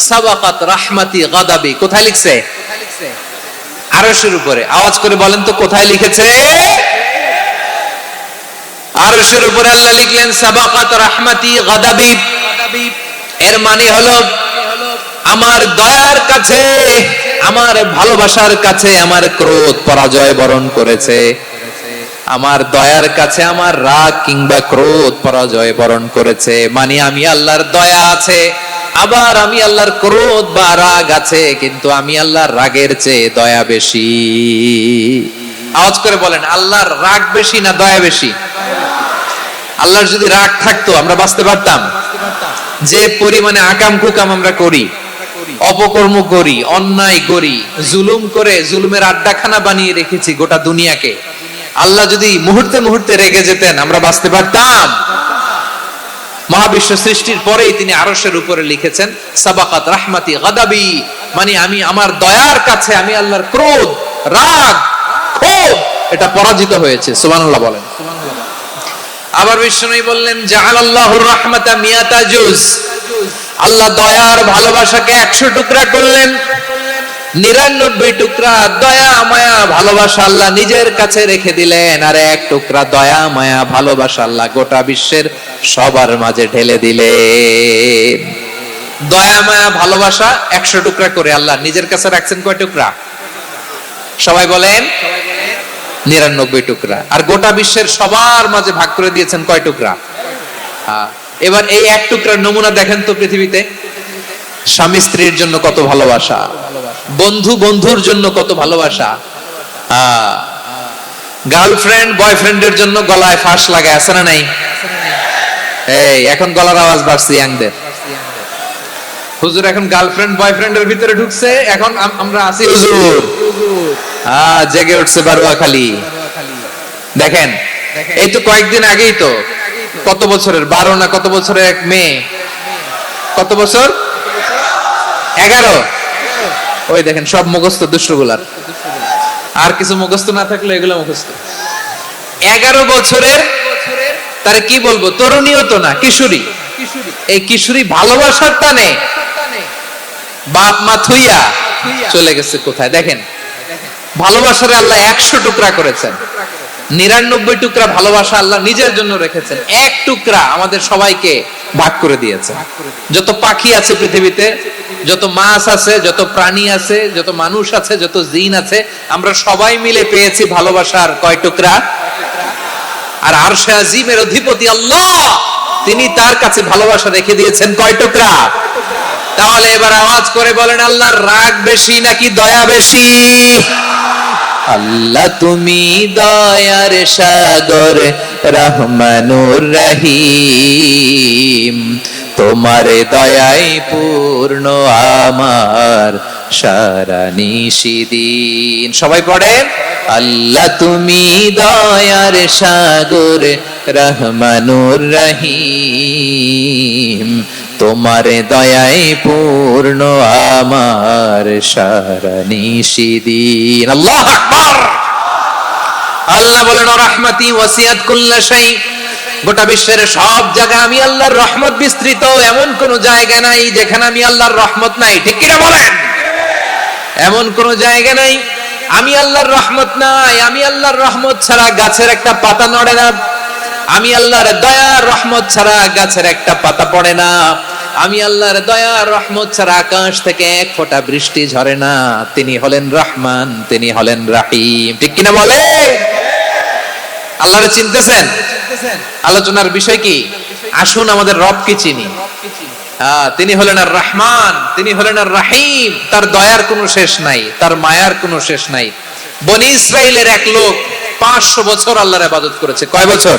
সাবাকাত রাহমাতি গাদাবি। কোথায় লিখছে? আরশের উপরে। আওয়াজ করে বলেন তো কোথায় লিখেছে? আরশের উপরে আল্লাহ লিখলেন সাবাকাত রাহমাতি গাদাবি। এর মানে হলো আমার দয়ার কাছে, আমার ভালোবাসার কাছে আমার ক্রোধ পরাজয় বরণ করেছে, আমার দয়ার কাছে আমার রাগ কিংবা ক্রোধ পরাজয় বরণ করেছে। মানে আমি আল্লাহর দয়া আছে, আবার আমি আল্লাহর ক্রোধ বা রাগ আছে, কিন্তু আমি আল্লাহর রাগের চেয়ে দয়া বেশি। আওয়াজ করে বলেন, আল্লাহর রাগ বেশি না দয়া বেশি? আল্লাহর যদি রাগ থাকতো আমরা বাঁচতে পারতাম? যে পরিমাণে আকাম কুকাম আমরা করি, অপকর্ম করি, অন্যায় করি, জুলুম করে জুলুমের আড্ডাখানা বানিয়ে রেখেছি গোটা দুনিয়াকে, আল্লাহ যদি মুহূর্তে মুহূর্তে রেগে যেতেন আমরা বাঁচতে পারতাম? মহাবিশ্ব সৃষ্টির পরেই তিনি আরশের উপরে লিখেছেন সাবাকাত রাহমাতি গাদাবি, মানে আমি আমার দয়ার কাছে আমি আল্লাহর ক্রোধ, রাগ, ক্ষোভ এটা পরাজিত হয়েছে। সুবহানাল্লাহ বলেন। আবার বিষ্ণু বললেন জাআলাল্লাহুর রাহমাতা মিয়াতা জুজ, আল্লাহ দয়ার ভালোবাসাকে 100 টুকরা করলেন। 99 টুকরা দয়া মায়া ভালোবাসা আল্লাহ নিজের কাছে রেখে দিলেন, আর 1 টুকরা দয়া মায়া ভালোবাসা আল্লাহ গোটা বিশ্বের সবার মাঝে ঢেলে দিলেন। দয়া মায়া ভালোবাসা 100 টুকরা করে আল্লাহ নিজের কাছে রাখছেন কয় টুকরা? সবাই বলেন 99 টুকরা। আর গোটা বিশ্বের সবার মাঝে ভাগ করে দিয়েছেন কয় টুকরা? এবার এই 1 টুকরার নমুনা দেখেন তো পৃথিবীতে। স্বামী স্ত্রীর জন্য কত ভালোবাসা, বন্ধু বন্ধুর জন্য কত ভালোবাসা, গার্লফ্রেন্ড বয়ফ্রেন্ডের জন্য গলায় ফাঁস লাগায়, আছে না নাই? এই এখন গলার আওয়াজ বাড়ছে ইয়াংদের। হুজুর এখন গার্লফ্রেন্ড বয়ফ্রেন্ডের ভিতরে ঢুকছে, এখন আমরা আছি হুজুর। জেগে উঠছে বারোয়াখালী। দেখেন এই তো কয়েকদিন আগেই তো, কত বছরের 12 না কত বছরের এক মেয়ে, কত বছর? 11। ওই দেখেন সব মুখস্থ দুষ্টগুলার, আর কিছু মুখস্থ না থাকলে এগুলো মুখস্থ। 11 বছরের, তার কি বলবো, তরুণীও তো না, কিশোরী। এই কিশোরী ভালোবাসার টানে বাপ মা থুইয়া চলে গেছে কোথায়? দেখেন ভালোবাসারে আল্লাহ 100 টুকরা করেছেন, 99 টুকরা ভালোবাসা আল্লাহ নিজের জন্য রেখেছেন, 1 টুকরা আমাদের সবাইকে ভাগ করে দিয়েছেন। যত পাখি আছে পৃথিবীতে, যত মাছ আছে, যত প্রাণী আছে, যত মানুষ আছে, যত জিন আছে, আমরা সবাই মিলে পেয়েছি ভালোবাসার কয় টুকরা? আর আরশে আজিমের অধিপতি আল্লাহ, তিনি তার কাছে ভালোবাসা রেখে দিয়েছেন কয় টুকরা? তাহলে এবার আওয়াজ করে বলেন, আল্লাহর রাগ বেশি নাকি দয়া বেশি? আল্লাহ তুমি দয়ার সাগর রহমানুর রহিম, তোমার দয়ায় পূর্ণ আমার সারা নিশিদিন। সবাই পড়েন, আল্লাহ তুমি দয়ার সাগর রহমানুর রহিম, তোমার দয়ায় পূর্ণ আমার সারা নিশিদিন। আল্লাহু আকবার। আল্লাহ বলেন রাহমাতি ওয়াসিয়াত কুল্লা শাই, গোটা বিশ্বের সব জায়গায় আমি আল্লাহর রহমত বিস্তৃত, এমন কোন জায়গা নাই যেখানে আমি আল্লাহর রহমত নাই। ঠিক কিনা বলেন? এমন কোন জায়গা নাই আমি আল্লাহর রহমত নাই। আমি আল্লাহর রহমত ছাড়া গাছের একটা পাতা নড়ে না, আমি আল্লাহর দয়া রহমত ছাড়া গাছের একটা পাতা পড়ে না, আমি আল্লাহর দয়া রহমত ছাড়া আকাশ থেকে 1 ফোঁটা বৃষ্টি ঝরে না। তিনি হলেন রহমান, তিনি হলেন রাহিম। ঠিক কিনা বলে? আল্লাহরে চিনতেছেন? আলোচনার বিষয় কি? আসুন আমাদের রবকে চিনি। তিনি হলেন আর রহমান, তিনি হলেন আর রাহিম। তার দয়ার কোনো শেষ নাই, তার মায়ার কোনো শেষ নাই। বনি ইসরাইলের এক লোক 500 বছর আল্লাহর ইবাদত করেছে। কয় বছর?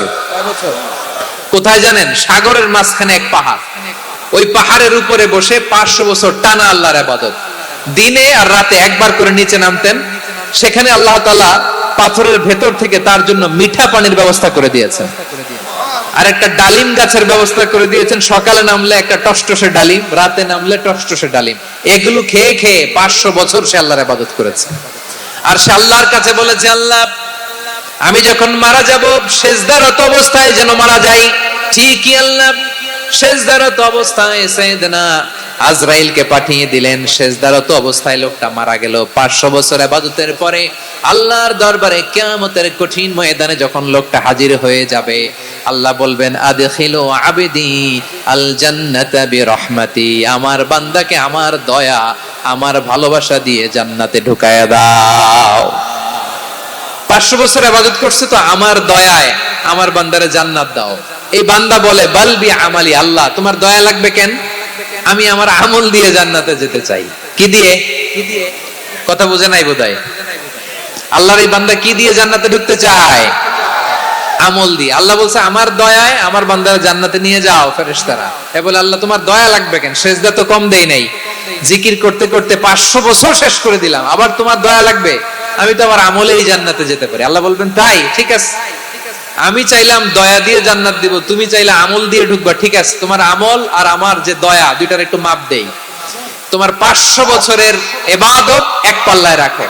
কোথায় জানেন? সাগরের মাঝখানে এক পাহাড়, ওই পাহাড়ের উপরে বসে 500 বছর টানা আল্লাহর ইবাদত। দিনে আর রাতে একবার করে নিচে নামতেন। সেখানে আল্লাহ তাআলা পাথরের ভেতর থেকে তার জন্য মিঠা পানির ব্যবস্থা করে দিয়েছেন, আর একটা ডালিম গাছের ব্যবস্থা করে দিয়েছেন। সকালে নামলে একটা টসটসে ডালিম, রাতে নামলে টসটসে ডালিম। এগুলো খেয়ে খেয়ে 500 বছর সে আল্লাহর ইবাদত করেছে। আর সে আল্লাহর কাছে বলেছে, আল্লাহ আমি যখন মারা যাব সেজদারত অবস্থায় যেন মারা যাই। ঠিকই আল্লাহ সেজদারত অবস্থায় সাইয়েদনা আজরাইলকে পাঠিয়ে দিলেন। সেজদারত অবস্থায় লোকটা মারা গেল। 500 বছর ইবাদতের পরে আল্লাহর দরবারে কিয়ামতের কঠিন ময়দানে যখন লোকটা হাজির হয়ে যাবে, আল্লাহ বলবেন আদখিলু আবদি আল জান্নাতা বিরহমাতি, আমার বান্দাকে আমার দয়া, আমার ভালোবাসা দিয়ে জান্নাতে ঢুকায়া দাও। 500 বছর ইবাদত করছে তো আমার দয়ায় আমার বান্দারে জান্নাত দাও। এই বান্দা বলে বালবি আমালি, আল্লাহ তোমার দয়া লাগবে কেন? আমি আমার আমল দিয়ে জান্নাতে যেতে চাই। কি দিয়ে? কথা বুঝে নাই বোধহয়। আল্লাহর এই বান্দা কি দিয়ে জান্নাতে ঢুকতে চায়? আমল দিয়ে। আল্লাহ বলছে আমার দয়ায় আমার বান্দারে জান্নাতে নিয়ে যাও। ফেরেশতারা এ বলে আল্লাহ তোমার দয়া লাগবে কেন? সেজদা তো কম দেই নাই, জিকির করতে করতে 500 বছর শেষ করে দিলাম, আবার তোমার দয়া লাগবে? আমি তো আমার আমলেই জান্নাতে যেতে পারি। আল্লাহ বলবেন তাই, ঠিক আছে, আমি চাইলাম দয়া দিয়ে জান্নাত দিব, তুমি চাইলে আমল দিয়ে ঢুকবা। ঠিক আছে, তোমার আমল আর আমার যে দয়া দুইটার একটু মাপ দেই। তোমার 500 বছরের ইবাদত এক পাল্লায় রাখো।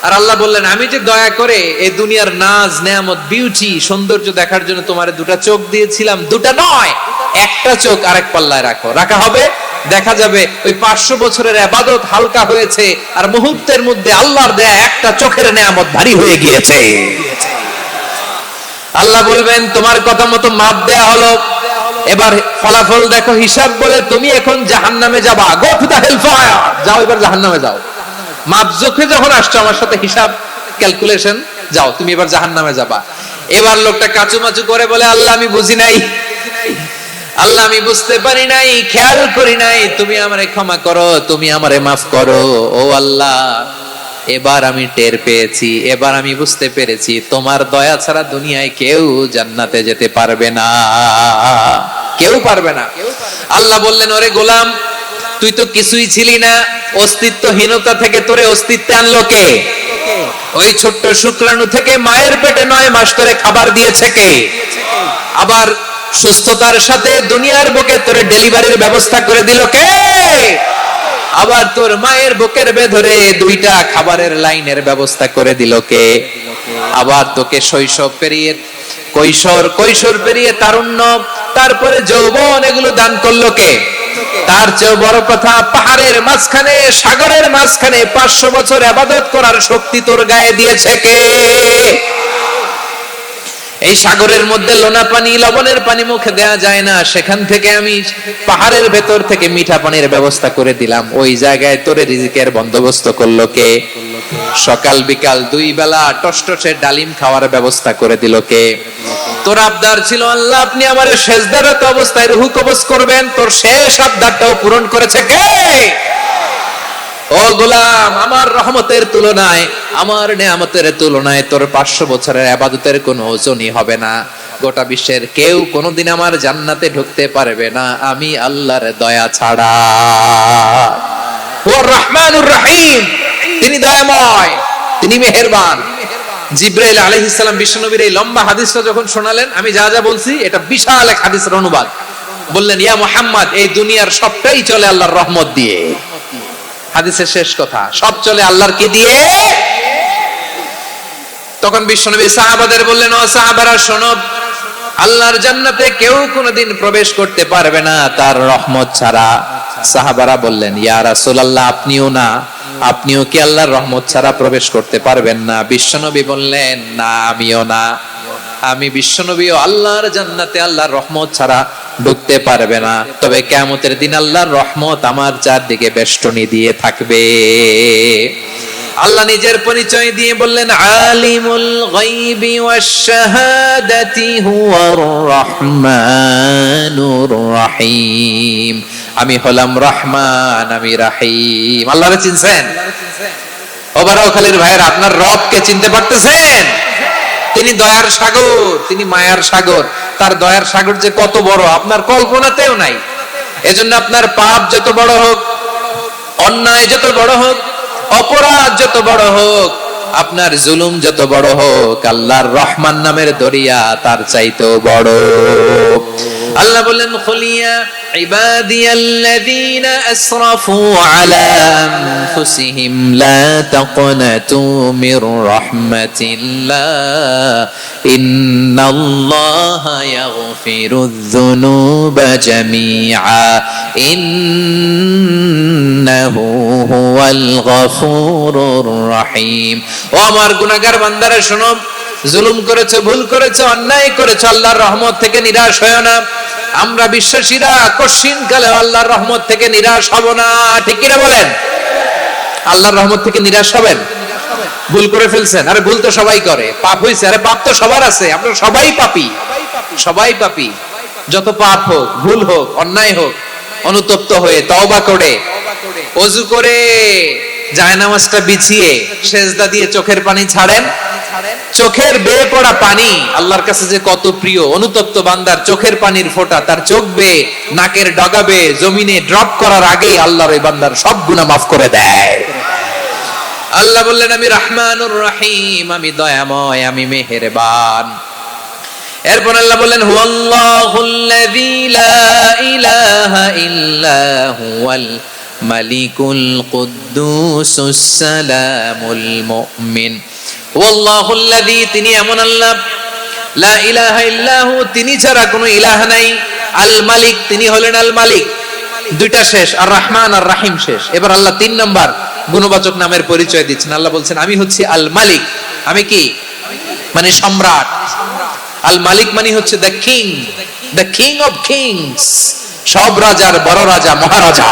আর আল্লাহ বললেন আমি যে দয়া করে এই দুনিয়ার নাজ নেয়ামত বিউটি সৌন্দর্য দেখার জন্য তোমারে দুটা চোখ দিয়েছিলাম, দুটা নয় একটা চোখ আরেক পাল্লায় রাখো। রাখা হবে, দেখা যাবে ওই 500 বছরের ইবাদত হালকা হয়েছে আর মুহূর্তের মধ্যে আল্লাহর দেয়া একটা চোখের নেয়ামত ভারী হয়ে গিয়েছে। আল্লাহ বলবেন তোমার কথা মতো মাপ দেয়া হলো, এবার ফলাফল দেখো, হিসাব বলে তুমি এখন জাহান্নামে যাবা। Go to the hell fire, যাও এবার জাহান্নামে যাও। মাপ জোখে যখন আসছো আমার সাথে হিসাব ক্যালকুলেশন, যাও তুমি এবার জাহান্নামে যাবা। এবার লোকটা কাচুমাচু করে বলে আল্লাহ আমি বুঝি নাই, আল্লাহ আমি বুঝতে পারি নাই, খেয়াল করি নাই, তুমি আমারে ক্ষমা করো, তুমি আমারে মাফ করো। ও আল্লাহ এবার আমি টের পেয়েছি, এবার আমি বুঝতে পেরেছি তোমার দয়া ছাড়া দুনিয়ায় কেউ জান্নাতে যেতে পারবে না, কেউ পারবে না। আল্লাহ বললেন ওরে গোলাম তুই তো কিছুই ছিলি না, অস্তিত্বহীনতা থেকে তোরে অস্তিত্বে আনলো কে? ওই ছোট্ট শুক্রাণু থেকে মায়ের পেটে 9 মাস ধরে খাবার দিয়েছে কে? আবার সুস্থতার সাথে দুনিয়ার বুকে তোরে ডেলিভারির ব্যবস্থা করে দিল কে? আবার তোর মায়ের বুকের ভেতরে 2টা খাবারের লাইনের ব্যবস্থা করে দিল কে? আবার তোকে শৈশব পেরিয়ে কৈশোর পেরিয়ে তারুণ্য, তারপরে যৌবন, এগুলো দান করলো কে? তার চেয়ে বড় কথা, পাহাড়ের মাঝখানে সাগরের মাঝখানে 500 বছর ইবাদত করার শক্তি তোর গায়ে দিয়েছে কে? এই সাগরের মধ্যে লোনা পানি, লবণের পানি মুখে দেয়া যায় না, সেখান থেকে আমি পাহাড়ের ভেতর থেকে মিঠা পানির ব্যবস্থা করে দিলাম। ওই জায়গায় তোরে রিজিকের বন্দোবস্ত করলো কে? সকাল বিকাল 2 বেলা টসটসে ডালিম খাওয়ার ব্যবস্থা করে দিল কে? তোর আবদার ছিল আল্লাহ আপনি আমারে সেজদারত অবস্থায় রূহ কবজ করবেন, তোর শেষ আবদারটাও পূরণ করেছে কে? ও গোলাম আমার রহমতের তুলনায়, আমার নেয়ামতের তুলনায় তোর 500 বছরের ইবাদতের কোনো ওজনই হবে না। গোটা বিশ্বের কেউ কোনোদিন আমার জান্নাতে ঢুকতে পারবে না আমি আল্লাহর দয়া ছাড়া। ওয়া রহমানুর রহিম, তিনি দয়াময়, তিনি মেহেরবান। জিবরাইল আলাইহিস সালাম বিশ্বনবীর এই লম্বা হাদিসটা যখন শোনালেন, আমি যা যা বলছি এটা বিশাল এক হাদিসের অনুবাদ। বললেন ইয়া মুহাম্মদ এই দুনিয়ার সবটাই চলে আল্লাহর রহমত দিয়ে। হাদিসের শেষ কথা, সব চলে আল্লাহর কি দিয়ে? তখন বিশ্বনবী সাহাবাদের বললেন ও সাহাবারা শোনো, আল্লাহর জান্নাতে কেউ কোনোদিন প্রবেশ করতে পারবে না তার রহমত ছাড়া। সাহাবারা বললেন ইয়া রাসূলুল্লাহ আপনিও না, আপনিও কি আল্লাহর রহমত ছাড়া প্রবেশ করতে পারবেন না? বিশ্বনবী বললেন না আমিও না, আমি বিশ্বনবীও আল্লাহর জান্নাতে আল্লাহর রহমত ছাড়া ঢুকতে পারবে না। তবে কিয়ামতের দিন আল্লাহর রহমত আমার চারদিকে বেষ্টনী দিয়ে থাকবে। আল্লাহ নিজের পরিচয় দিয়ে বললেন আলিমুল গায়বি ওয়াশ শাহাদাতি হুয়ার রহমানুর রহিম। আমি হলাম রহমান, আমি রাহিম। আল্লাহরে চিনছেন? ওবারাওখালীর ভাইয়ের, আপনার রবকে চিনতে পারতেছেন? তিনি দয়ার সাগর, তিনি মায়ার সাগর। তার দয়ার সাগর যে কত বড় আপনার কল্পনাতেও নাই। এজন্য আপনার পাপ যত বড় হোক, অন্যায় যত বড় হোক, অপরাধ যত বড় হোক, আপনার জুলুম যত বড় হোক, আল্লাহর রহমান নামের দরিয়া তার চাইতেও বড়। আল্লাহ বললেন খুলিয়া ইবাদিয়াল্লাযীনা আসরাফু আলা আনফুসিহিম লা তাকনাতু মির রাহমাতিল্লাহ ইন্নাল্লাহা ইয়াগফিরুয যুনুবা জামিআ ইন্নাহু হুয়াল গফুরুর রহিম। ও আমার গুনাহগার বান্দারা শোনো, জুলুম করেছো, ভুল করেছো, অন্যায় করেছো, আল্লাহর রহমত থেকে নিরাশ হয়ো না। আমরা বিশ্বাসীরা কশিনকালে আল্লাহর রহমত থেকে নিরাশ হব না, ঠিক কিনা বলেন? আল্লাহর রহমত থেকে নিরাশ হবেন? ভুল করে ফেলছেন, আরে ভুল তো সবাই করে। পাপ হইছে, আরে পাপ তো সবার আছে, আমরা সবাই পাপী, সবাই পাপী। যত পাপ হোক, ভুল হোক, অন্যায় হোক, অনুতপ্ত হয়ে তওবা করে, ওযু করে, জায়নামাজটা বিছিয়ে সেজদা দিয়ে চোখের পানি ছাড়েন। চোখের বেয়ে পড়া পানি আল্লাহর কাছে যে কত প্রিয়। অনুতপ্ত বান্দার চোখের পানির ফোঁটা তার চোখ বেয়ে, নাকের ডগা বেয়ে জমিনে ড্রপ করার আগেই আল্লাহর ওই বান্দার সব গুনাহ মাফ করে দেয়। আল্লাহ বললেন আমি রহমানুর রহিম, আমি দয়াময়, আমি মেহেরবান। এরপর আল্লাহ বললেন হুয়াল্লাহুল্লাযী লা ইলাহা ইল্লা হুয়াল মালিকুল কুদ্দুসুস সালামুল মুমিন। ওয়াল্লাহুল্লাযী, তিনি এমন আল্লাহ, লা ইলাহা ইল্লাহু, তিনি ছাড়া কোনো ইলাহ নাই। আল মালিক, তিনি হলেন আল মালিক। দুইটা শেষ, আর রহমান আর রাহিম শেষ। এবার আল্লাহ 3 নাম্বার গুণবাচক নামের পরিচয় দিচ্ছেন। আল্লাহ বলছেন আমি হচ্ছি আল মালিক। আমি কি? মানে সম্রাট। আল মালিক মানে হচ্ছে the king, the king of kings. সব রাজার বড় রাজা, মহারাজা।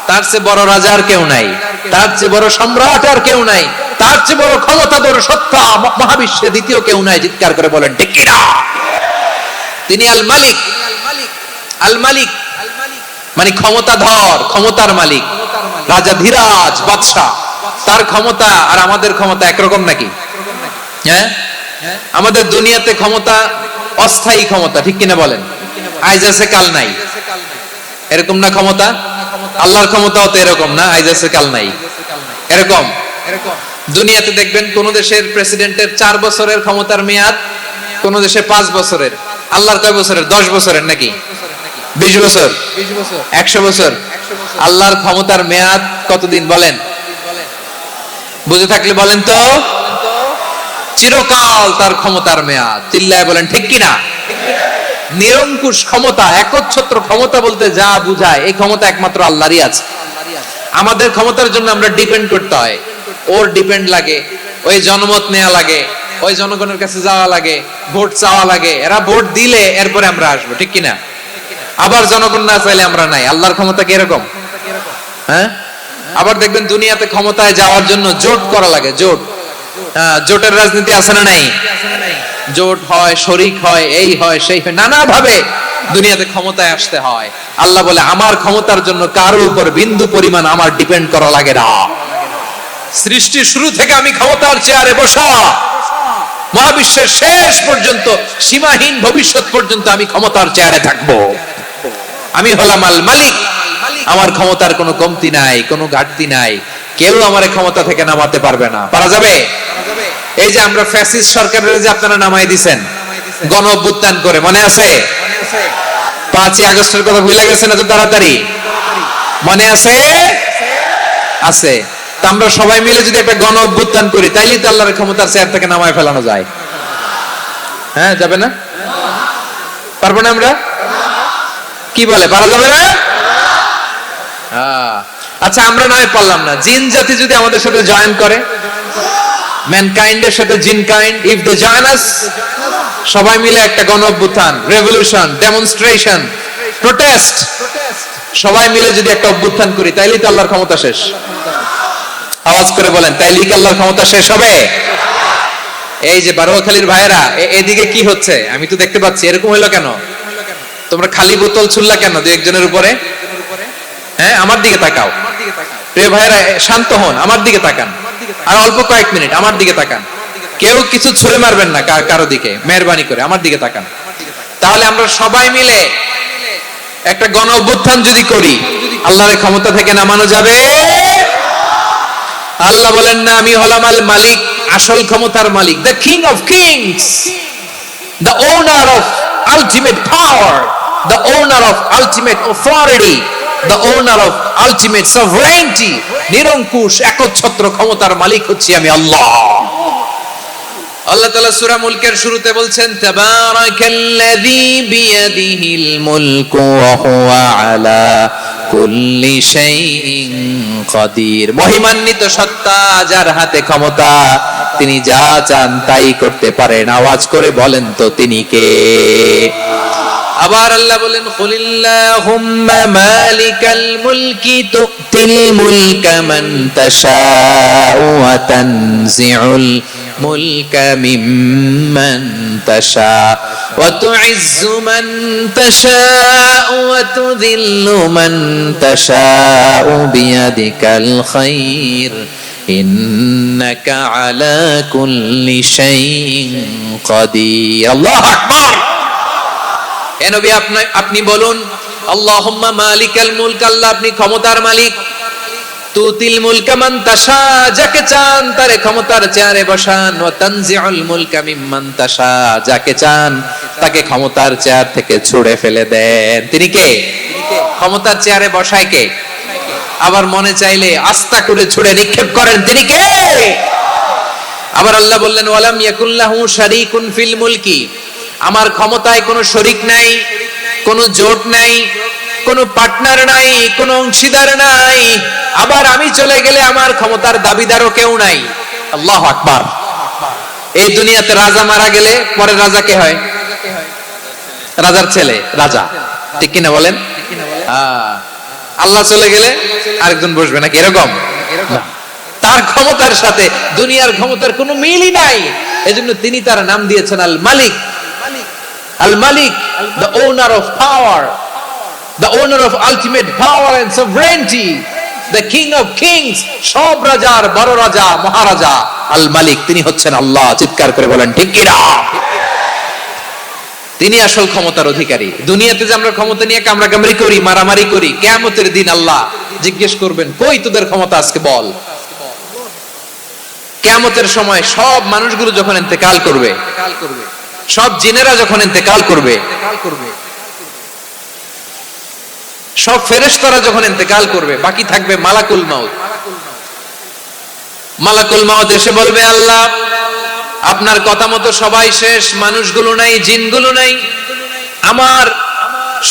তার চেয়ে বড় রাজা আর কেউ নাই, তার চেয়ে বড় সম্রাট আর কেউ নাই, তার চেয়ে বড় ক্ষমতাধর সত্তা মহাবিশ্বে দ্বিতীয় কেউ নাই। চিৎকার করে বলেন ঠিক কিনা? তিনি আল মালিক। আল মালিক মানে ক্ষমতাধর, ক্ষমতার মালিক, রাজা ধীরাজ বাদশা। তার ক্ষমতা আর আমাদের ক্ষমতা একরকম নাকি? হ্যাঁ, আমাদের দুনিয়াতে ক্ষমতা অস্থায়ী ক্ষমতা, ঠিক কিনা বলেন? আইজ আছে কাল নাই, এরকম না ক্ষমতা? আল্লাহর ক্ষমতাও তো এরকম না, আইজ আছে কাল নাই এরকম। দুনিয়াতে দেখবেন কোন দেশের প্রেসিডেন্টের 4 বছরের ক্ষমতার মেয়াদ, কোন দেশে 5 বছরের। আল্লাহর কয় বছরের? 10 বছরের নাকি 20 বছর, 100 বছর। আল্লাহর ক্ষমতার মেয়াদ কতদিন বলেন? বুঝে থাকলে বলেন তো। চিরকাল তার ক্ষমতার মেয়াদ। চিল্লায় বলেন ঠিক কিনা? নিরঙ্কুশ ক্ষমতা, একচ্ছত্র ক্ষমতা বলতে যা বুঝায়, এই ক্ষমতা একমাত্র আল্লাহরই আছে। আমাদের ক্ষমতার জন্য আমরা ডিপেন্ড করতে হয়, ওর ডিপেন্ড লাগে, ওই জনমত নেওয়া লাগে, ওই জনগণের কাছে যাওয়া লাগে, ভোট চাওয়া লাগে। এরা ভোট দিলে এরপরে আমরা আসবো, ঠিক কিনা? আবার জনগণ না চাইলে আমরা নাই। আল্লাহর ক্ষমতা কি এরকম? হ্যাঁ। আবার দেখবেন দুনিয়াতে ক্ষমতায় যাওয়ার জন্য জোট করা লাগে, জোট। জোটের রাজনীতি আছে না নাই? জোট হয়, শরিক হয়, এই হয়, সেই হয়, নানা ভাবে দুনিয়াতে ক্ষমতায় আসতে হয়। আল্লাহ বলে আমার ক্ষমতার জন্য কারোর উপর বিন্দু পরিমাণ আমার ডিপেন্ড করা লাগে না। সৃষ্টির শুরু থেকে আমি ক্ষমতার চেয়ারে বসা, মহাবিশ্বের শেষ পর্যন্ত, সীমাহীন ভবিষ্যৎ পর্যন্ত আমি ক্ষমতার চেয়ারে থাকবো। আমি হলাম আল মালিক। আমার ক্ষমতার কোনো কমতি নাই, কোনো ঘাটতি নাই। কেউ আমার ক্ষমতা থেকে নামাতে পারবে না। পারা যাবে? এই যে আমরা ফ্যাসিস্ট সরকারের যে আপনারা নামাই দিছেন গণ অভ্যুত্থান করে, মনে আছে? 5ই আগস্টের কথা ভুলে গেছেন এত তাড়াতাড়ি? মনে আছে? আছে। তা আমরা সবাই মিলে যদি একটা গণ অভ্যুত্থান করি, তাইলে তো আল্লাহর ক্ষমতার চেয়ার থেকে নামায় ফেলানো যায়। হ্যাঁ, যাবে না? পারবো না আমরা? কি বলে, পারা যাবে না? আচ্ছা, আমরা নয় পারলাম না, জিন জাতি যদি আমাদের সাথে জয়েন করে, ম্যানকাইন্ডের সাথে জিনকাইন্ড, ইফ দে জয়েন আস, সবাই মিলে একটা গণ অভ্যুত্থান, রেভলিউশন, ডেমনস্ট্রেশন, প্রোটেস্ট, সবাই মিলে যদি একটা অভ্যুত্থান করি, তাইলেই তো আল্লাহর ক্ষমতা শেষ। আওয়াজ করে বলেন, তাইলে কি আল্লাহর ক্ষমতা শেষ হবে? এই যে বারোয়াখালীর ভাইয়েরা, এদিকে কি হচ্ছে আমি তো দেখতে পাচ্ছি, এরকম হইলো কেন? তোমরা খালি বোতল ছুড়লা কেন দুই একজনের উপরে? হ্যাঁ, আমার দিকে তাকাও। প্রিয় ভাইয়েরা, শান্ত হন, আমার দিকে তাকান, আর অল্প কয়েক মিনিট আমার দিকে তাকান। কেউ কিছু ছুঁড়ে মারবেন না কারো দিকে, মেহরবানি করে আমার দিকে তাকান। তাহলে আমরা সবাই মিলে একটা গণ অভ্যুত্থান যদি করি, আল্লাহর ক্ষমতা থেকে নামানো যাবে। আল্লাহ বলেন না, আমি হলাম আল মালিক, আসল ক্ষমতার মালিক, the king of kings, the owner of ultimate power, the owner of ultimate authority, the owner of ultimate sovereignty. নিরঙ্কুশ একচ্ছত্র ক্ষমতার মালিক হচ্ছি আমি আল্লাহ। আল্লাহ তাআলা সূরা মুলকের শুরুতে বলছেন, তাবারাকাল্লাযী বিয়াদিহিল মুলকু ওয়া হুয়া আলা কুল্লি শাইইন কাদির। মহিমান্বিত সত্তা, যার হাতে ক্ষমতা, তিনি যা চান তাই করতে পারেন। আওয়াজ করে বলেন তো তিনি কে? আবার আল্লাহ বলেন, কুলিল্লাহুম্মা মালিকাল মুলকি তুতিল মুলকা মান তাশাউ ওয়া তানজিউল মুলকা মিম্মান তাশা ওয়া তুইজ্জু মান তাশাউ ওয়া তুযিল্লু মান তাশাউ বিয়াদিকাল খায়র ইন্নাকা আলা কুল্লি শাইইন কাদির। আল্লাহু আকবার। হে নবী, আপনি বলুন, আল্লাহুম্মা মালিকাল মুলক, আল্লাহ আপনি ক্ষমতার মালিক। তুতিল মুলকা মান তাশা, যাকে চান তারে ক্ষমতার চেয়ারে বসান। ওয়া তানজিউল মুলকা মিম্মান তাশা, যাকে চান তাকে ক্ষমতার চেয়ার থেকে ছুঁড়ে ফেলে দেন। তিনি কে? ক্ষমতার চেয়ারে বসায় কে? আবার মনে চাইলে আস্তা করে ছুঁড়ে নিক্ষেপ করেন, তিনি কে? আবার আল্লাহ বললেন, ওয়ালাম ইয়াকুল্লাহু শারীকুন ফিল মুলকি, আমার ক্ষমতায় কোনো শরীক নাই, কোনো জোট নাই, কোনো পার্টনার নাই, কোনো অংশীদার নাই। আবার আমি চলে গেলে আমার ক্ষমতার দাবিদারও কেউ নাই। আল্লাহু আকবার। এই দুনিয়াতে রাজা মারা গেলে পরে রাজা কে হয়? রাজার ছেলে রাজা, ঠিক কিনা বলেন? আল্লাহ চলে গেলে আরেকজন বসবে নাকি এরকম? তার ক্ষমতার সাথে দুনিয়ার ক্ষমতার কোনো মিলই নাই। এজন্য তিনি তার নাম দিয়েছেন আল মালিক। আল মালিক, the owner of power, the owner of ultimate power and sovereignty, the king of kings, সব রাজার বড় রাজা, মহারাজা আল মালিক, তিনি হচ্ছেন আল্লাহ। চিৎকার করে বলেন ঠিক কিনা? তিনি আসল ক্ষমতার অধিকারী। দুনিয়াতে যে আমরা ক্ষমতা নিয়ে কামড়াকামড়ি করি, মারামারি করি, কিয়ামতের দিন আল্লাহ জিজ্ঞেস করবেন, কই তোদের ক্ষমতা, আজকে বল। কিয়ামতের সময় সব মানুষগুলো যখন ইন্তেকাল করবে, সব জিনেরা যখন ইন্তেকাল করবে, সব ফেরেশতারা যখন ইন্তেকাল করবে, বাকি থাকবে মালাকুল মাউত। মালাকুল মাউত এসে বলবে, আল্লাহ আপনার কথা মতো সবাই শেষ, মানুষগুলো নাই, জিনগুলো নাই, আমার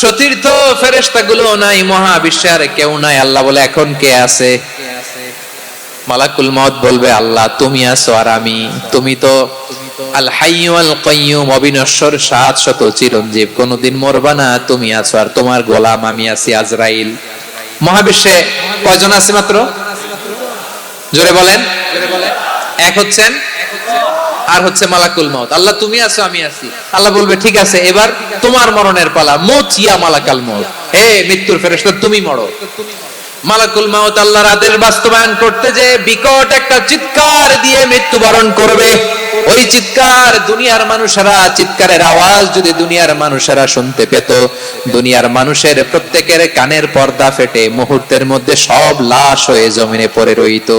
সতীর্থ ফেরেশতাগুলো নাই, মহাবিশ্বে আর কেউ নাই। আল্লাহ বলে, এখন কে আছে? মালাকুল মাউত বলবে, আল্লাহ তুমি আছো আর আমি। তুমি তো আল হাইয়্যু আল কাইয়্যুম, অবিনশ্বর, শাশ্বত, চিরঞ্জীব, কোনদিন মরবা না, তুমি আছো আর তোমার গোলাম আমি আছি আজরাইল। মহাবিশ্বে কয়জন আছে মাত্র? জোরে বলেন। এক হচ্ছেন আর হচ্ছে মালাকুল মাউত। আল্লাহ তুমি আছো আমি আছি। আল্লাহ বলবে, ঠিক আছে, এবার তোমার মরণের পালা, মুত ইয়া মালাকাল মাউত, হে মৃত্যুর ফেরেশতা তুমি মরো। মালাকুল মাউত আল্লাহর আদেশ বাস্তবায়ন করতে যে বিকট একটা চিৎকার দিয়ে মৃত্যুবরণ করবে। ওই চিৎকার দুনিয়ার মানুষেরা, চিৎকারের আওয়াজ যদি দুনিয়ার মানুষেরা শুনতে পেত, দুনিয়ার মানুষের প্রত্যেকের কানের পর্দা ফেটে মুহূর্তের মধ্যে সব লাশ হয়ে জমিনে পড়ে রইত।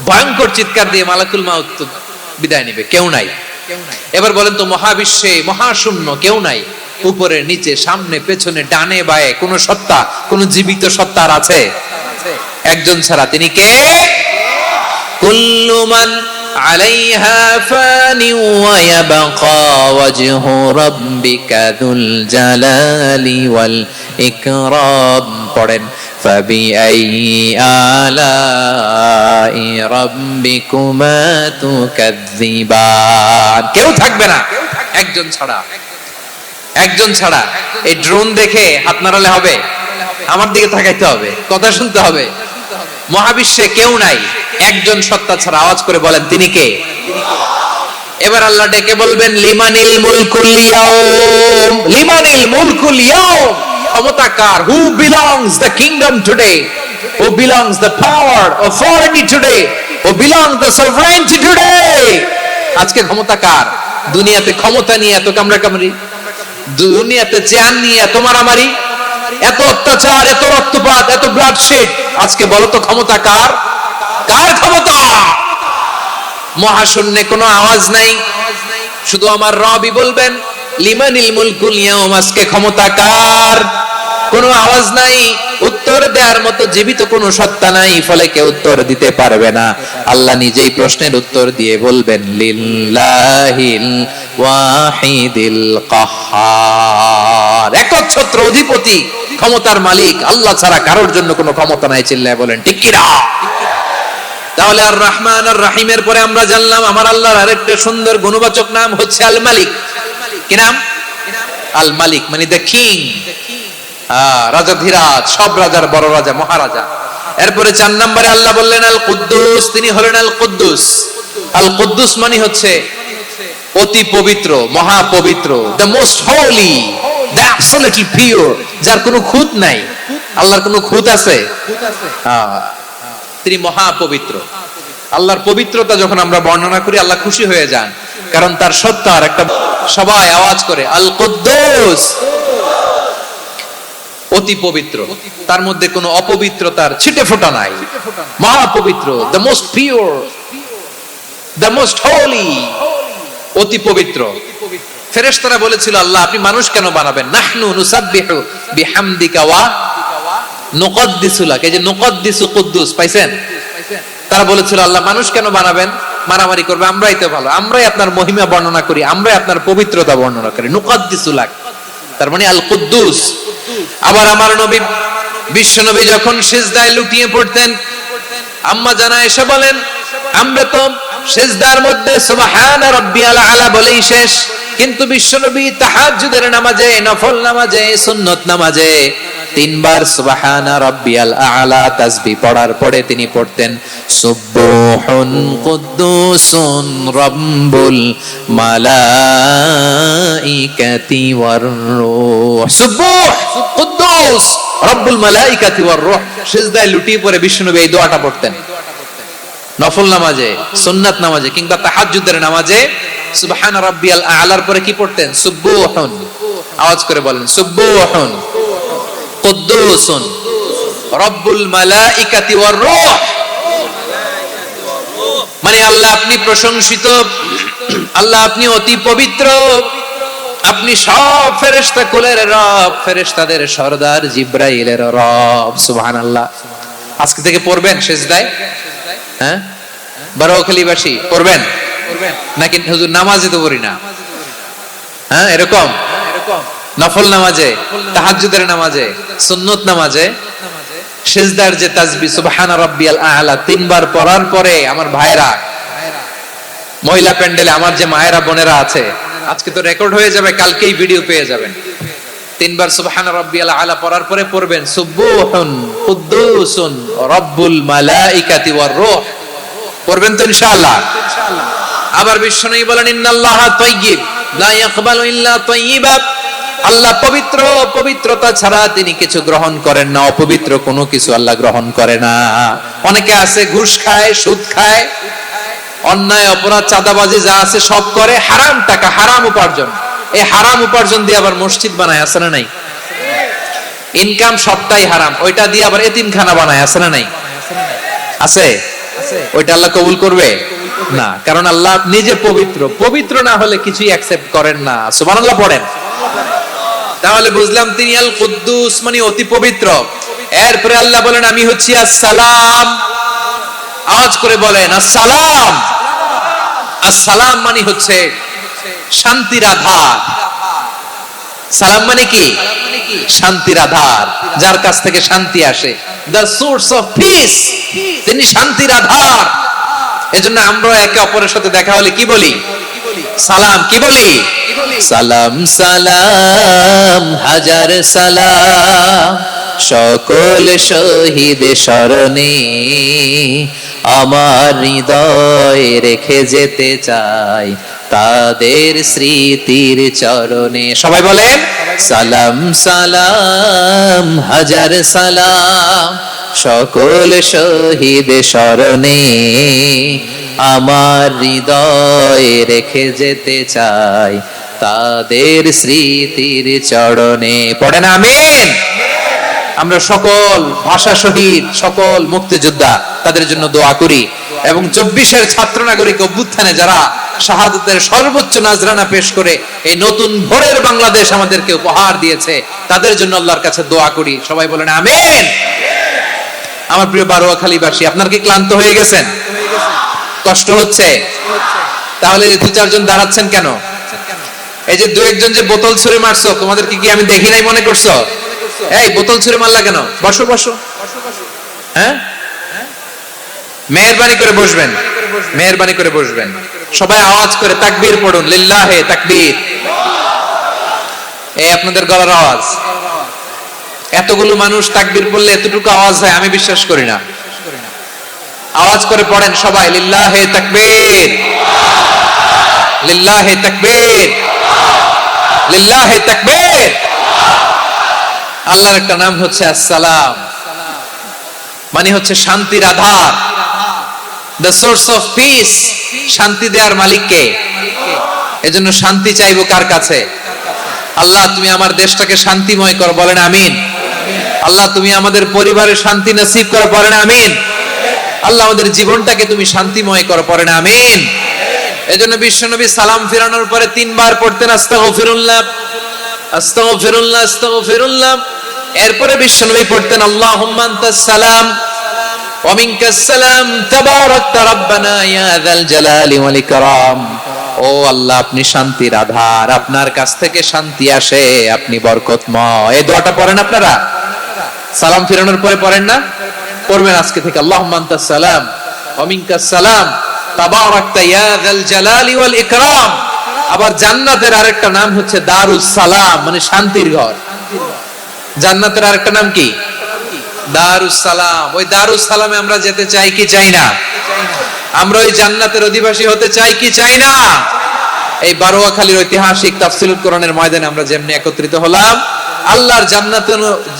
ভয়ঙ্কর চিৎকার দিয়ে মালাকুল মাউত বিদায় নেবে, কেউ নাই। এবার বলেন তো, মহাবিশ্বে মহাশূন্য, কেউ নাই, উপরে নিচে সামনে পেছনে ডানে বায়ে কোন সত্তা, কোন জীবিত সত্তার আছে? একজন ছাড়া, তিনি কে? কুল্লু মান আলাইহা ফানি ওয়া ইয়াবকা ওয়াজহু রাব্বিকা যুল জালালি ওয়াল ইকরাম। পড়েন, ফাবিআইয়ি আলাই রাব্বিকুমা তুকাযযিবান। কেউ থাকবে না, একজন ছাড়া, একজন ছাড়া। এই ড্রোন দেখে হাত নাড়ালে হবে? আমার দিকে তাকাইতে হবে, কথা শুনতে হবে। মহাবিশ্বে কেউ নাই, একজন সত্তা ছাড়া। আওয়াজ করে বলেন তিনি কে? এবার আল্লাহ ডেকে বলবেন লিমানিল মুলকুল ইয়াউম, লিমানিল মুলকুল ইয়াউম, ক্ষমতা কার? Who belongs the kingdom today, who belongs the power authority today, who belongs the sovereignty today. আজকে ক্ষমতা কার? দুনিয়াতে ক্ষমতা নিয়ে এত কামড়াকামড়ি, দুনিয়াতে চেয়ার নিয়ে এত মারামারি, এত অত্যাচার, এত রক্তপাত, এত ব্লাডশেড, আজকে বলো তো ক্ষমতা কার? কার ক্ষমতা? মহাশূন্যে কোনো আওয়াজ নাই, শুধু আমার রবই বলবেন লিমানিল মুলকুল ইয়াউম, আজকে ক্ষমতা কার? কোনো আওয়াজ নাই, উত্তর দেওয়ার মতো জীবিত কোনো সত্তা নাই, ফলে কেউ উত্তর দিতে পারবে না। আল্লাহ নিজেই প্রশ্নের উত্তর দিয়ে বলবেন লিল্লাহিল ওয়াহিদিল কাহ্হার, একচ্ছত্র অধিপতি, ক্ষমতার মালিক আল্লাহ ছাড়া কারোর জন্য কোনো ক্ষমতা নাই। চিল্লায় বলেন ঠিক কি না? তাহলে আর রহমান আর রহিমের পরে আমরা জানলাম আমার আল্লাহর আরেকটা সুন্দর গুণবাচক নাম হচ্ছে আল মালিক। কি নাম? আল মালিক মানে দ্য কিং, রাজাধিরাজ, সব রাজার বড় রাজা, মহারাজা। এরপরে 4 নম্বরে আল্লাহ বললেন আল কুদ্দুস, তিনি হলেন আল কুদ্দুস। আল কুদ্দুস মানে হচ্ছে অতি পবিত্র, মহা পবিত্র, the most Holi, the absolutely pure, যার কোনো খুঁত নাই। আল্লাহর কোনো খুঁত আছে? তিনি মহা পবিত্র। আল্লাহর পবিত্রতা যখন আমরা বর্ণনা করি আল্লাহ খুশি হয়ে যান, কারণ তার সত্তার একটা, সবাই আওয়াজ করে আল কুদ্দুস, অতি পবিত্র, তার মধ্যে কোনো অপবিত্রতার ছিটে ফোঁটা নাই, মহা পবিত্র, the most pure, the most Holi, অতি পবিত্র। ফেরেশতারা বলেছিল আল্লাহ আপনি মানুষ কেন বানাবেন? নাহনু নুসাব্বিহু বিহামদিকা ওয়া নুকদ্দিসু লাক, এই যে নুকদ্দিসু কুদ্দুস পাইছেন? তারা বলেছিল আল্লাহ মানুষ কেন বানাবেন, মারামারি করবে, আমরাই তো ভালো, আমরাই আপনার মহিমা বর্ণনা করি, আমরাই আপনার পবিত্রতা বর্ণনা করি। নুকদ্দিসু লাক তার মানে আল কুদ্দুস। আবার আমার নবী বিশ্ব নবী যখন সিজদায় লুটিয়ে পড়তেন, আম্মা জানা এসে বলেন আমরা তো সিজদার মধ্যে সুবহানা রাব্বিয়াল আলা বলেই শেষ, কিন্তু বিশ্ব নবী তাহাজ্জুদের নামাজে, নফল নামাজে, সুন্নত নামাজে 3 বার সুবহানা রাব্বিয়াল আলা তাসবিহ পড়ার পরে তিনি পড়তেন সুবহুন কুদ্দুসুন রাব্বুল মালাইকাতি ওয়ার রূহ, সুবহ কুদ্দুস রাব্বুল মালাইকাতি ওয়ার রূহ। সিজদায় লুটিয়ে পড়ে বিষ্ণুনবী এই দোয়াটা পড়তেন নফল নামাজে, সুন্নাত নামাজে কিংবা তাহাজ্জুদের নামাজে। সুবহান রাব্বিয়াল আলার পরে কি পড়তেন? সুবহুন, আওয়াজ করে বলেন সুবহুন কুদ্দুসুন রাব্বুল মালাইকাতি ওয়ার রূহ, মানে আল্লাহ আপনি প্রশংসিত, আল্লাহ আপনি অতি পবিত্র, আপনি সব ফেরেশতা কুলের রব, ফেরেশতাদের সরদার জিবরাইলের রব। সুবহানাল্লাহ। আজকে থেকে পড়বেন সিজদায়, হ্যাঁ বারোখালীবাসী পড়বেন নাকি হুজুর নামাজে তো পড়ি না? হ্যাঁ এরকম নফল নামাজে, তাহাজ্জুদের নামাজে, সুন্নত নামাজে সিজদার যে তাসবিহ সুবহানা রাব্বিয়াল আ'লা 3 বার পড়ার পরে আমার ভাইরা, মহিলা প্যান্ডেলে আমার যে মায়েরা বোনেরা আছে, আজকে তো রেকর্ড হয়ে যাবে, কালকেই ভিডিও পেয়ে যাবেন। 3 বার সুবহানা রাব্বিয়াল আ'লা পড়ার পরে পড়বেন সুবহুন কুদ্দুসুন রাব্বুল মালাইকাতি ওয়ার রূহ, পড়বেন তো ইনশাআল্লাহ। আবার বিশ্বনবী বলেন ইন্নাল্লাহা তাইয়্যিব লা ইয়াকবালু ইল্লা তাইয়্যিবা, আল্লাহ পবিত্র, পবিত্রতা ছাড়া তিনি কিছু গ্রহণ করেন না, অপবিত্র কোনো কিছু আল্লাহ গ্রহণ করে না। অনেকে আছে ঘুষ খায়, সুদ খায়, অন্যায় অপরাধ চাঁদাবাজি যা আছে সব করে, হারাম টাকা, হারাম উপার্জন, এই হারাম উপার্জন দিয়ে আবার মসজিদ বানায়, আছে না নাই? ইনকাম সবটাই হারাম, ওইটা দিয়ে আবার এতিমখানা বানায়, আছে না নাই? আছে। ওইটা আল্লাহ কবুল করবে না, কারণ আল্লাহ নিজে পবিত্র, পবিত্র না হলে কিছুই অ্যাকসেপ্ট করেন না। সুবহানাল্লাহ পড়েন। তাহলে বুঝলাম তিনি আল কুদ্দুস মানে অতি পবিত্র। এরপরে আল্লাহ বলেন আমি হচ্ছি আসসালাম, আওয়াজ করে বলেন আসসালাম। আসসালাম মানে হচ্ছে শান্তির আধার। সালাম মানে কি? শান্তির আধার, যার কাছ থেকে শান্তি আসে, the source of peace, তিনি শান্তির আধার। এজন্য আমরা একে অপরের সাথে দেখা হলে কি বলি? সালাম। কি বলি? সালাম সালাম হাজার সালাম সকল শহীদ স্মরণে আমার হৃদয় রেখে যেতে চাই তাদের স্মৃতির চরণে। সবাই বলেন সালাম সালাম হাজার সালাম, সকল শহীদ স্মরণে আমার হৃদয় রেখে যেতে চাই তাদের স্মৃতির চরণে। পড়েন আমিন। আমরা সকল ভাষা শহীদ, সকল মুক্তিযোদ্ধা তাদের জন্য দোয়া করি, এবং 24-এর ছাত্র নাগরিক অভ্যুত্থানে যারা শাহাদাতের সর্বোচ্চ নাজরানা পেশ করে এই নতুন ভোরের বাংলাদেশ আমাদেরকে উপহার দিয়েছে, তাদের জন্য আল্লাহর কাছে দোয়া করি। সবাই বলেন আমিন। আমার প্রিয় বারোয়াখালীবাসী, আপনার কি ক্লান্ত হয়ে গেছেন? কষ্ট হচ্ছে? তাহলে 2-4 জন দাঁড়াচ্ছেন কেন? এই যে 2-1 জন যে বোতল ছুঁড়ে মারছো, তোমাদের কি আমি দেখি নাই মনে করছো? এই বোতল ছুঁড়ে মারলা কেন? বসো বসো। হ্যাঁ, মেহেরবানি করে বসবেন, মেহেরবানি করে বসবেন। সবাই আওয়াজ করে তাকবীর পড়ুন, লিল্লাহে তাকবীর। এই আপনাদের গলার আওয়াজ। এতগুলো মানুষ তাকবীর পড়লে এতটুকু আওয়াজ হয় আমি বিশ্বাস করি না। আওয়াজ করে পড়েন সবাই, লিল্লাহে তাকবীর, লিল্লাহে তাকবীর, লিল্লাহে তাকবীর। আল্লাহর একটা নাম হচ্ছে আসসালাম, মানে হচ্ছে শান্তির আধার, দ্য সোর্স অফ পিস। শান্তি দেওয়ার মালিক কে? এজন্য শান্তি চাইবো কার কাছে? আল্লাহ তুমি আমার দেশটাকে শান্তিময় করো, বলেন আমিন। আল্লাহ তুমি আমাদের পরিবারে শান্তি নসিব করো, বলেন আমিন। আল্লাহ আমাদের জীবনটাকে তুমি শান্তিময় করো, পড়েন আমিন। এজন্য বিশ্বনবী সালাম ফিরানোর পরে 3 বার পড়তেন আস্তাগফিরুল্লাহ, আস্তাগফিরুল্লাহ, আস্তাগফিরুল্লাহ। এরপরে বিশ্বনবী পড়তেন আল্লাহুম্মা আনতাস সালাম ওয়া মিনকাস সালাম তাবারাকতা রাব্বানা ইয়া যাল জালালি ওয়াল ইকরাম। ও আল্লাহ আপনি শান্তির আধার, আপনার কাছ থেকে শান্তি আসে, আপনি বরকতময়। এই দোয়াটা পড়েন আপনারা? সালাম ফিরানোর পরে পড়েন না? পড়বেন আজকে থেকে, আল্লাহুম্মা আনতাস সালাম ওয়া মিনকাস সালাম তাবারাকতা ইয়া যাল জালালি ওয়াল ইকরাম। আবার জান্নাতের আরেকটা নাম হচ্ছে দারুস সালাম, মানে শান্তির ঘর। জান্নাতের আরেকটা নাম কি? দারুস সালাম। ওই দারুস সালামে আমরা যেতে চাই কি চাই না? আমরা ওই জান্নাতের অধিবাসী হতে চাই কি চাই না? এই বারোয়াখালীর ঐতিহাসিক তাফসীরুল কোরআনের ময়দানে আমরা যেমনি একত্রিত হলাম, আল্লাহর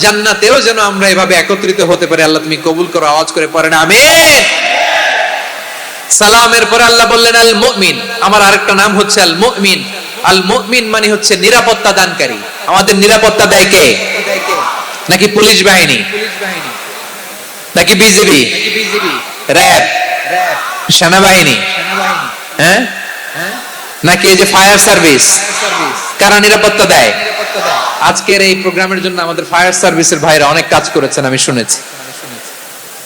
জান্নাতেও যেন আমরা এভাবে একত্রিত হতে পারি। আল্লাহ তুমি কবুল করো। আওয়াজ করে পড়েন আমিন। সালামের পরে আল্লাহ বললেন আল মুমিন। আমার আরেকটা নাম হচ্ছে আল মুমিন। আল মুমিন মানে হচ্ছে নিরাপত্তা দানকারী। আমাদের নিরাপত্তা দেয় কে? নাকি পুলিশ বাহিনী, নাকি বিজিবি, র‍্যাব, সেনাবাহিনী, হ্যাঁ, নাকি এই যে ফায়ার সার্ভিস? কারা নিরাপত্তা দেয়? আজকের এই প্রোগ্রামের জন্য আমাদের ফায়ার সার্ভিসের ভাইরা অনেক কাজ করেছেন, আমি শুনেছি।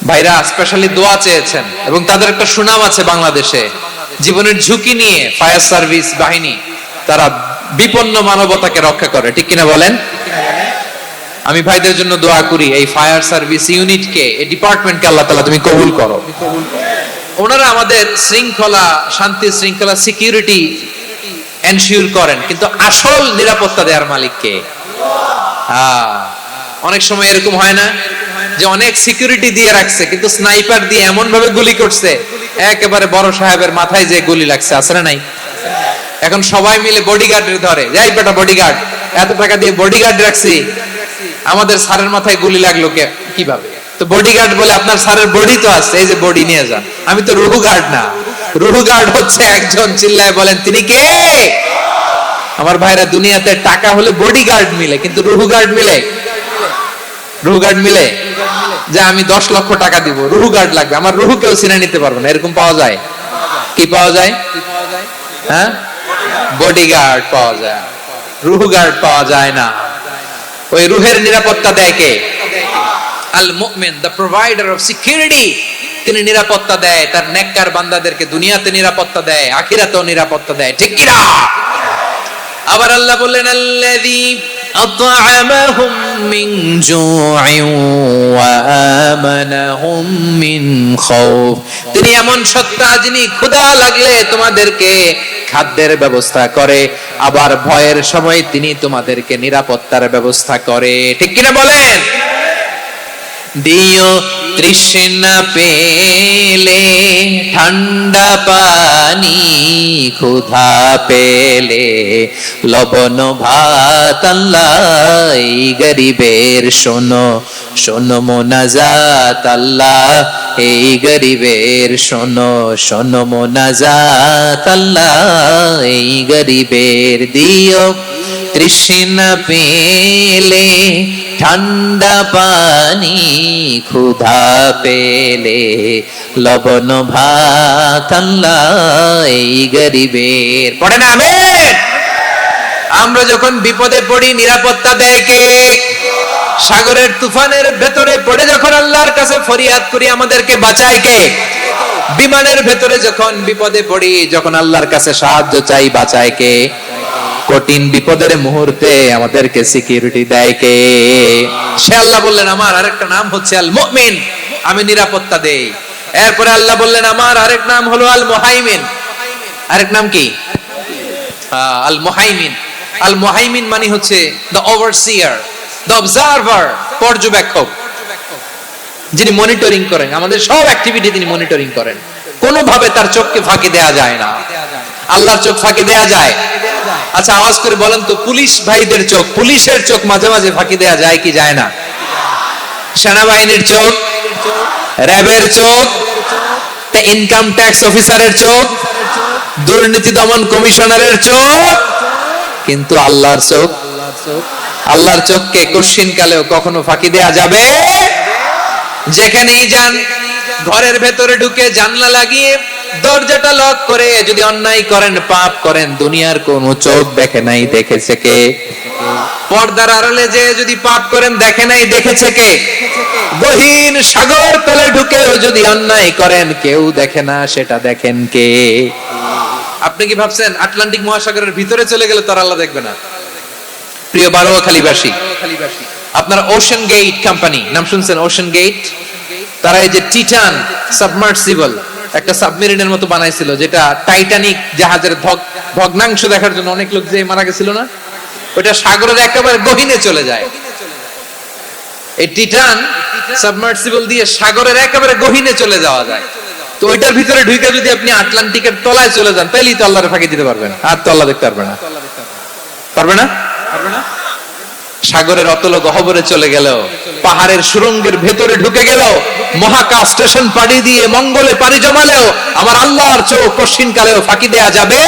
ভাইরা স্পেশালি দোয়া চেয়েছেন, এবং তাদের একটা সুনাম আছে বাংলাদেশে। জীবনের ঝুঁকি নিয়ে ফায়ার সার্ভিস বাহিনী তারা বিপন্ন মানবতাকে রক্ষা করে, ঠিক কিনা বলেন? আমি ভাইদের জন্য দোয়া করি, এই ফায়ার সার্ভিস ইউনিটকে, এই ডিপার্টমেন্টকে আল্লাহ তাআলা তুমি কবুল করো। ওনারা আমাদের শৃঙ্খলা, শান্তি শৃঙ্খলা, সিকিউরিটি এনশিওর করেন, কিন্তু আসল নিরাপত্তা দেওয়ার মালিক কে? অনেক সময় এরকম হয় না যে অনেক সিকিউরিটি দিয়ে রাখছে, কিন্তু স্নাইপার দিয়ে এমন ভাবে গুলি করছে একেবারে বড় সাহেবের মাথায় যে গুলি লাগছে, আছে না নাই? এখন সবাই মিলে বডিগার্ডের ধরে, যাই বেটা বডিগার্ড, এত টাকা দিয়ে বডিগার্ড রাখছি, আমাদের স্যারের মাথায় গুলি লাগলো কিভাবে? তো বডিগার্ড বলে আপনার স্যারের বডি তো আছে, এই যে বডি নিয়ে যান। আমি তো রুহু গার্ড না, রুহু গার্ড হচ্ছে একজন, চিল্লায় বলেন তিনি কে? আমার ভাইরা, দুনিয়াতে টাকা হলে বডিগার্ড মিলে, কিন্তু রুহু গার্ড মিলে? রুহু গার্ড মিলে? যে আমি 10 লক্ষ টাকা দিব, রুহু গার্ড লাগবে, আমার রুহু কেউ চিনে নিতে পারবে না, এরকম পাওয়া যায়? কি পাওয়া যায়? হ্যাঁ, বডিগার্ড পাওয়া যায়, রুহু গার্ড পাওয়া যায় না। ওই রুহের নিরাপত্তা দেয় কে? আল মুমিন, দ্য প্রোভাইডার অফ সিকিউরিটি। তিনি নিরাপত্তা দেয় তার নেককার বান্দাদেরকে, দুনিয়াতে নিরাপত্তা দেয়, আখিরাতেও নিরাপত্তা দেয়, ঠিক কি না? আবার আল্লাহ বললেন আল্লাযী আত'আমাহুম মিন জু'ইন ওয়া আমানাহুম মিন খাউফ। তিনি এমন সত্তা যিনি ক্ষুধা লাগলে তোমাদেরকে খাদ্যের ব্যবস্থা করে, আবার ভয়ের সময় তিনি তোমাদেরকে নিরাপত্তার ব্যবস্থা করে, ঠিক কিনা বলেন? দিও তৃষ্ণা পেলে ঠান্ডা পানি, ক্ষুধা পেলে লবণ ভাত। আল্লাহ এই গরিবের শোনো শোনো মোনাজাত। আল্লাহ এই গরিবের শোনো শোনো মোনাজাত। আল্লাহ এই গরিবের দিও তৃষ্ণা পেলে ঠান্ডা পানি, ক্ষুধা পেলে লবণ ভাত। আল্লাহ এই গরিবের। পড়ে না আমিন। আমরা যখন বিপদে পড়ি নিরাপত্তা দেয় কে? সাগরের তুফানের ভেতরে পড়ে যখন আল্লাহর কাছে ফরিয়াদ করি আমাদেরকে বাঁচায় কে? বিমানের ভেতরে যখন বিপদে পড়ি, যখন আল্লাহর কাছে সাহায্য চাই, বাঁচায় কে? কঠিন বিপদের মুহূর্তে আমাদেরকে সিকিউরিটি দেয় কে? সে আল্লাহ বললেন আমার আরেকটা নাম হচ্ছে আল মুমিন, আমি নিরাপত্তা দেই। এরপরে আল্লাহ বললেন আমার আরেক নাম হলো আল মুহাইমিন। আরেক নাম কি? আল মুহাইমিন। আল মুহাইমিন মানে হচ্ছে দ্য ওভারসিয়ার, দ্য অবজারভার, পর্যবেক্ষক, যিনি মনিটরিং করেন আমাদের সব অ্যাক্টিভিটি, তিনি মনিটরিং করেন। কোনোভাবে তার চোখকে ফাঁকি দেয়া যায় না। আল্লাহর চোখ ফাঁকি দেয়া যায়? আচ্ছা আওয়াজ করে বলেন তো, পুলিশ ভাইদের চোখ, পুলিশের চোখ মাঝে মাঝে ফাঁকি দেয়া যায় কি যায় না? সেনাবাহিনীর চোখ, র্যাবের চোখ, ইনকাম ট্যাক্স অফিসারের চোখ, দুর্নীতি দমন কমিশনারের চোখ, কিন্তু আল্লাহর চোখ, আল্লাহর চোখকে কঠিন কালেও কখনো ফাঁকি দেয়া যাবে? যেখানেই যান, ঘরের ভেতরে ঢুকে জানলা লাগিয়ে দরজাটা লক করে যদি অন্যায় করেন, পাপ করেন, দুনিয়ার কোন চোখ দেখে নাই, দেখেছে কে? পর্দার আড়ালে যে যদি পাপ করেন, দেখে নাই, দেখেছে কে? গহীন সাগর তলে ঢুকেও যদি অন্যায় করেন, কেউ দেখে না, সেটা দেখেন কে? আপনি কি ভাবছেন আটলান্টিক মহাসাগরের ভিতরে চলে গেলে তার আল্লাহ দেখবে না? প্রিয় বারোয়াখালীবাসী, আপনার ওশান গেট কোম্পানি নাম শুনছেন? ওশান গেট, তারা এই যে টিটান সাবমার্সিবল একটা সাবমেরিনের মতো বানাইছিল, যেটা টাইটানিক জাহাজের ভগ্নাংশ দেখার জন্য অনেক লোক যে মারা গেছিল না, ওটা সাগরের একেবারে গহীনে চলে যায়। এই টিটান সাবমার্সিবল দিয়ে সাগরের একেবারে গহীনে চলে যাওয়া যায়। তো ওইটার ভিতরে ঢুকে যদি আপনি আটলান্টিকের তলায় চলে যান, তাহলেই তো আল্লাহরে ফাঁকি দিতে পারবেন, আর তো আল্লাহ দেখতে পারবে না। পারবে না? সাগরের অতল গহ্বরে চলে গেল, পাহাড়ের সুরঙ্গের ভেতরে ঢুকে গেল, মহাকাশ স্টেশন পাড়ি দিয়ে মঙ্গলে পাড়ি জমালেও আমার আল্লাহর চোখ কঠিন কালেও ফাঁকি দেয়া যাবে?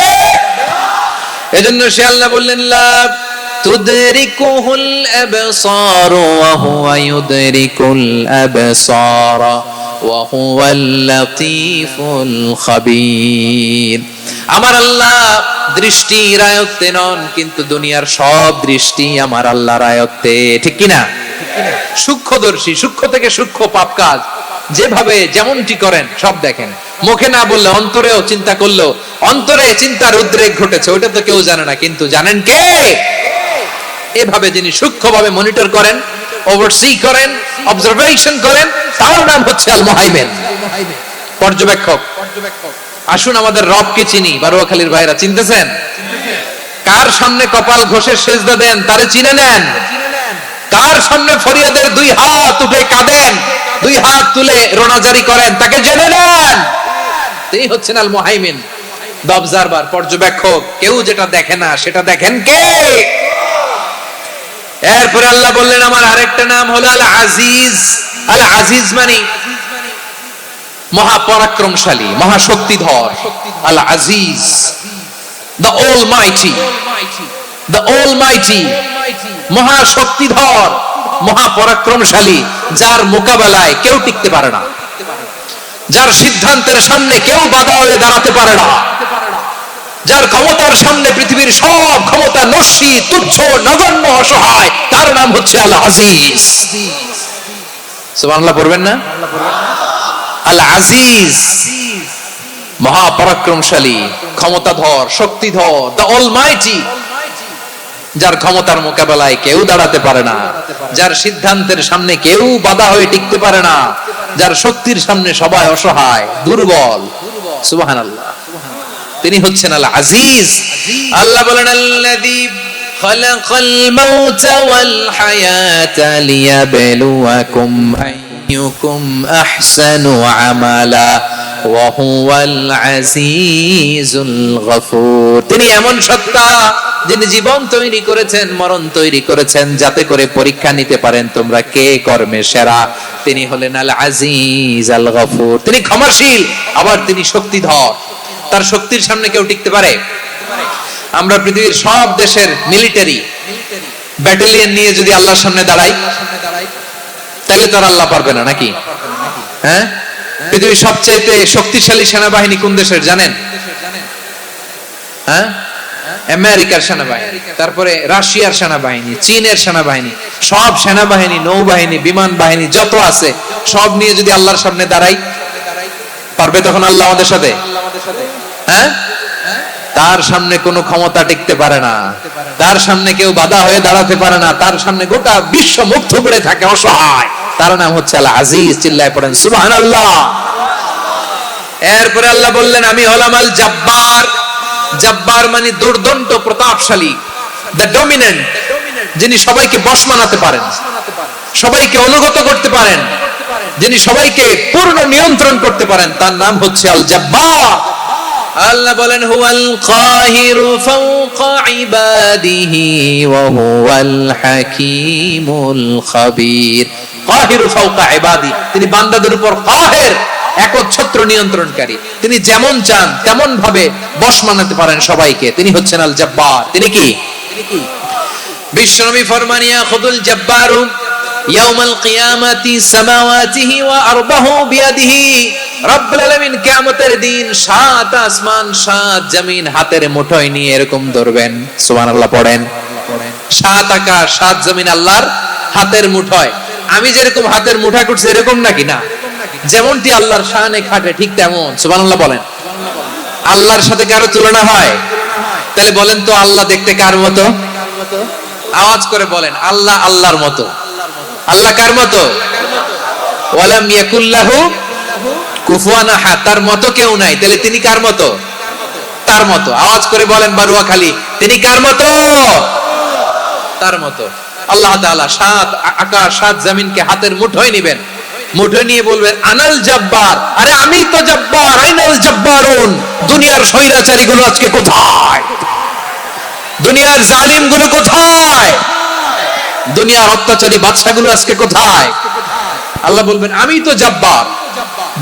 এজন্য সে আল্লাহ বললেন লা তুদরিকুহুল আবসার ওয়া হুয়া ইউদরিকুল আবসার ওয়া হুয়াল লাতীফুল খাবীর। আমার আল্লাহ দৃষ্টির আয়ত্তে নন, কিন্তু দুনিয়ার সব দৃষ্টি আমার আল্লাহর আয়ত্তে, ঠিক কিনা? সূক্ষ্মদর্শী, সূক্ষ্ম থেকে সূক্ষ্ম পাপ কাজ যেভাবে যেমনটি করেন সব দেখেন। মুখে না বললে অন্তরেও চিন্তা করলো, অন্তরে চিন্তার উদ্রেক ঘটেছে, ওটা তো কেউ জানে না, কিন্তু জানেন কে? এভাবে যিনি সূক্ষ্মভাবে মনিটর করেন, ওভারসি করেন, অবজারভেশন করেন, তার নাম হচ্ছে আল মুহাইমিন, পর্যবেক্ষক। আসুন আমাদের রবকে চিনি। বারোয়াখালীর ভাইরা চিনতেছেন? কার সামনে কপাল ঘষে সেজদা দেন, তারে চিনে নেন। কার সামনে ফরিয়াদের দুই হাত উঠে কাঁদেন, দুই হাত তুলে রোনাজারি করেন, তাকে জেনে নেন। এই হচ্ছেন আল মুহাইমিন, দ্য অবজারভার, পর্যবেক্ষক। কেউ যেটা দেখে না সেটা দেখেন কে? এরপরে আল্লাহ বললেন আমার আরেকটা নাম হলো আল আজিজ। আল আজিজ মানে মহাপরাক্রমশালী, মহাশক্তিধর। আল আজিজ, দ্য অলমাইটি, দ্য অলমাইটি, মহাশক্তিধর, মহাপরাক্রমশালী, যার মোকাবেলায় কেউ টিকতে পারে না, যার সিদ্ধান্তের সামনে কেউ বাধা হয়ে দাঁড়াতে পারে না, যার ক্ষমতার সামনে পৃথিবীর সব ক্ষমতা নস্যি, তুচ্ছ, নগণ্য, অসহায়, তার নাম হচ্ছে আল আজিজ। সুবহানাল্লাহ পড়বেন না? আল আজিজ, মহাপরাক্রমশালী, ক্ষমতাধর, শক্তিধর, দ্য অলমাইটি, যার ক্ষমতার মোকাবেলায় কেউ দাঁড়াতে পারে না, যার সিদ্ধান্তের সামনে কেউ বাধা হয়ে টিকতে পারে না, যার শক্তির সামনে সবাই অসহায়, দুর্বল। সুবহানাল্লাহ, তিনি হচ্ছেন আল আজিজ। আল্লাহ বলেন আল্লাযী খালাকাল মাউতা ওয়াল হায়াতা লিয়াবলুয়াকুম يكم أحسن عملا وهو العزيز الغفور তিনি এমন সত্তা যিনি জীবন তৈরি করেছেন মরণ তৈরি করেছেন যাতে করে পরীক্ষা নিতে পারেন তোমরা কে কর্মে সেরা তিনি হলেন আল আজিজ আল গফুর তিনি ক্ষমাশীল আবার তিনি শক্তিধর তার শক্তির সামনে কেউ টিকতে পারে আমরা পৃথিবীর সব দেশের মিলিটারি ব্যাটালিয়ন নিয়ে যদি আল্লাহর সামনে দাঁড়াই তাহলে তো আর আল্লাহ পারবে না নাকি হ্যাঁ পৃথিবীর সবচেয়ে শক্তিশালী সেনাবাহিনী কোন দেশের জানেন হ্যাঁ আমেরিকার সেনাবাহিনী তারপরে রাশিয়ার সেনাবাহিনী চীনের সেনাবাহিনী সব সেনাবাহিনী নৌবাহিনী বিমান বাহিনী যত আছে সব নিয়ে যদি আল্লাহর সামনে দাঁড়াই পারবে তখন আল্লাহ আমাদের সাথে হ্যাঁ তার সামনে কোনো ক্ষমতা টিকতে পারে না তার সামনে কেউ বাধা হয়ে দাঁড়াতে পারে না তার সামনে গোটা বিশ্ব মুগ্ধ করে থাকে অসহায় তার নাম হচ্ছে আল আজিজ চিল্লায় পড়েন সুবহানাল্লাহ এরপরে আল্লাহ বললেন আমি হলাম আল জব্বার জব্বার মানে দুর্দন্ত প্রতাপশালী দ্য ডমিনেন্ট যিনি সবাইকে বশ মানাতে পারেন সবাইকে অনুগত করতে পারেন যিনি সবাইকে পূর্ণ নিয়ন্ত্রণ করতে পারেন তার নাম হচ্ছে আল জব্বার আল্লাহ বলেন হুয়াল কাহিরু ফাওকা ইবাদিহি ওয়া হুয়াল হাকীমুল খাবীর কাহিরু ফাওকা ইবাদি তিনি বান্দাদের উপর কাহের একচ্ছত্র নিয়ন্ত্রণকারী তিনি যেমন চান তেমন ভাবে বশ মানাতে পারেন সবাইকে তিনি হচ্ছেন আল জব্বার তিনি কি বিশ্বনবী ফরমান ইয়াখুদুল জব্বারু ইয়াউমাল কিয়ামাতি সামাওয়াতিহি ওয়া আরবাহু বিয়াদিহি রব্বুল আলামিন কিয়ামতের দিন সাত আসমান সাত জমিন হাতের মুঠোয় নিয়ে এরকম ধরবেন সুবহানাল্লাহ পড়েন সাত আকাশ সাত জমিন আল্লাহর হাতের মুঠোয় আমি যেরকম হাতের মুঠা করছি এরকম নাকি না যেমনটি আল্লাহর শানে খাটে ঠিক তেমন সুবহানাল্লাহ বলেন আল্লাহর সাথে কারো তুলনা হয় তাহলে বলেন তো আল্লাহ দেখতে কার মতো আওয়াজ করে বলেন আল্লাহ আল্লাহর মতো আল্লাহ কার মতো ওয়ালাম ইয়াকুল্লাহু কুফুয়ান আহাদ তার মতো কেউ নাই তাহলে তিনি কার মতো তার মতো আওয়াজ করে বলেন বারুয়াখালী তিনি কার মতো তার মতো আল্লাহ তাআলা সাত আকাশ সাত জমিনকে হাতের মুঠোয় নেবেন মুঠোয় নিয়ে বলবেন আনাল জব্বার আরে আমি তো জব্বার আইনাল জব্বারুন দুনিয়ার স্বৈরাচারী গুলো আজকে কোথায় দুনিয়ার জালিম গুলো কোথায় দুনিয়ার অত্যাচারী বাদশা গুলো আজকে কোথায় আল্লাহ বলবেন আমি তো জব্বার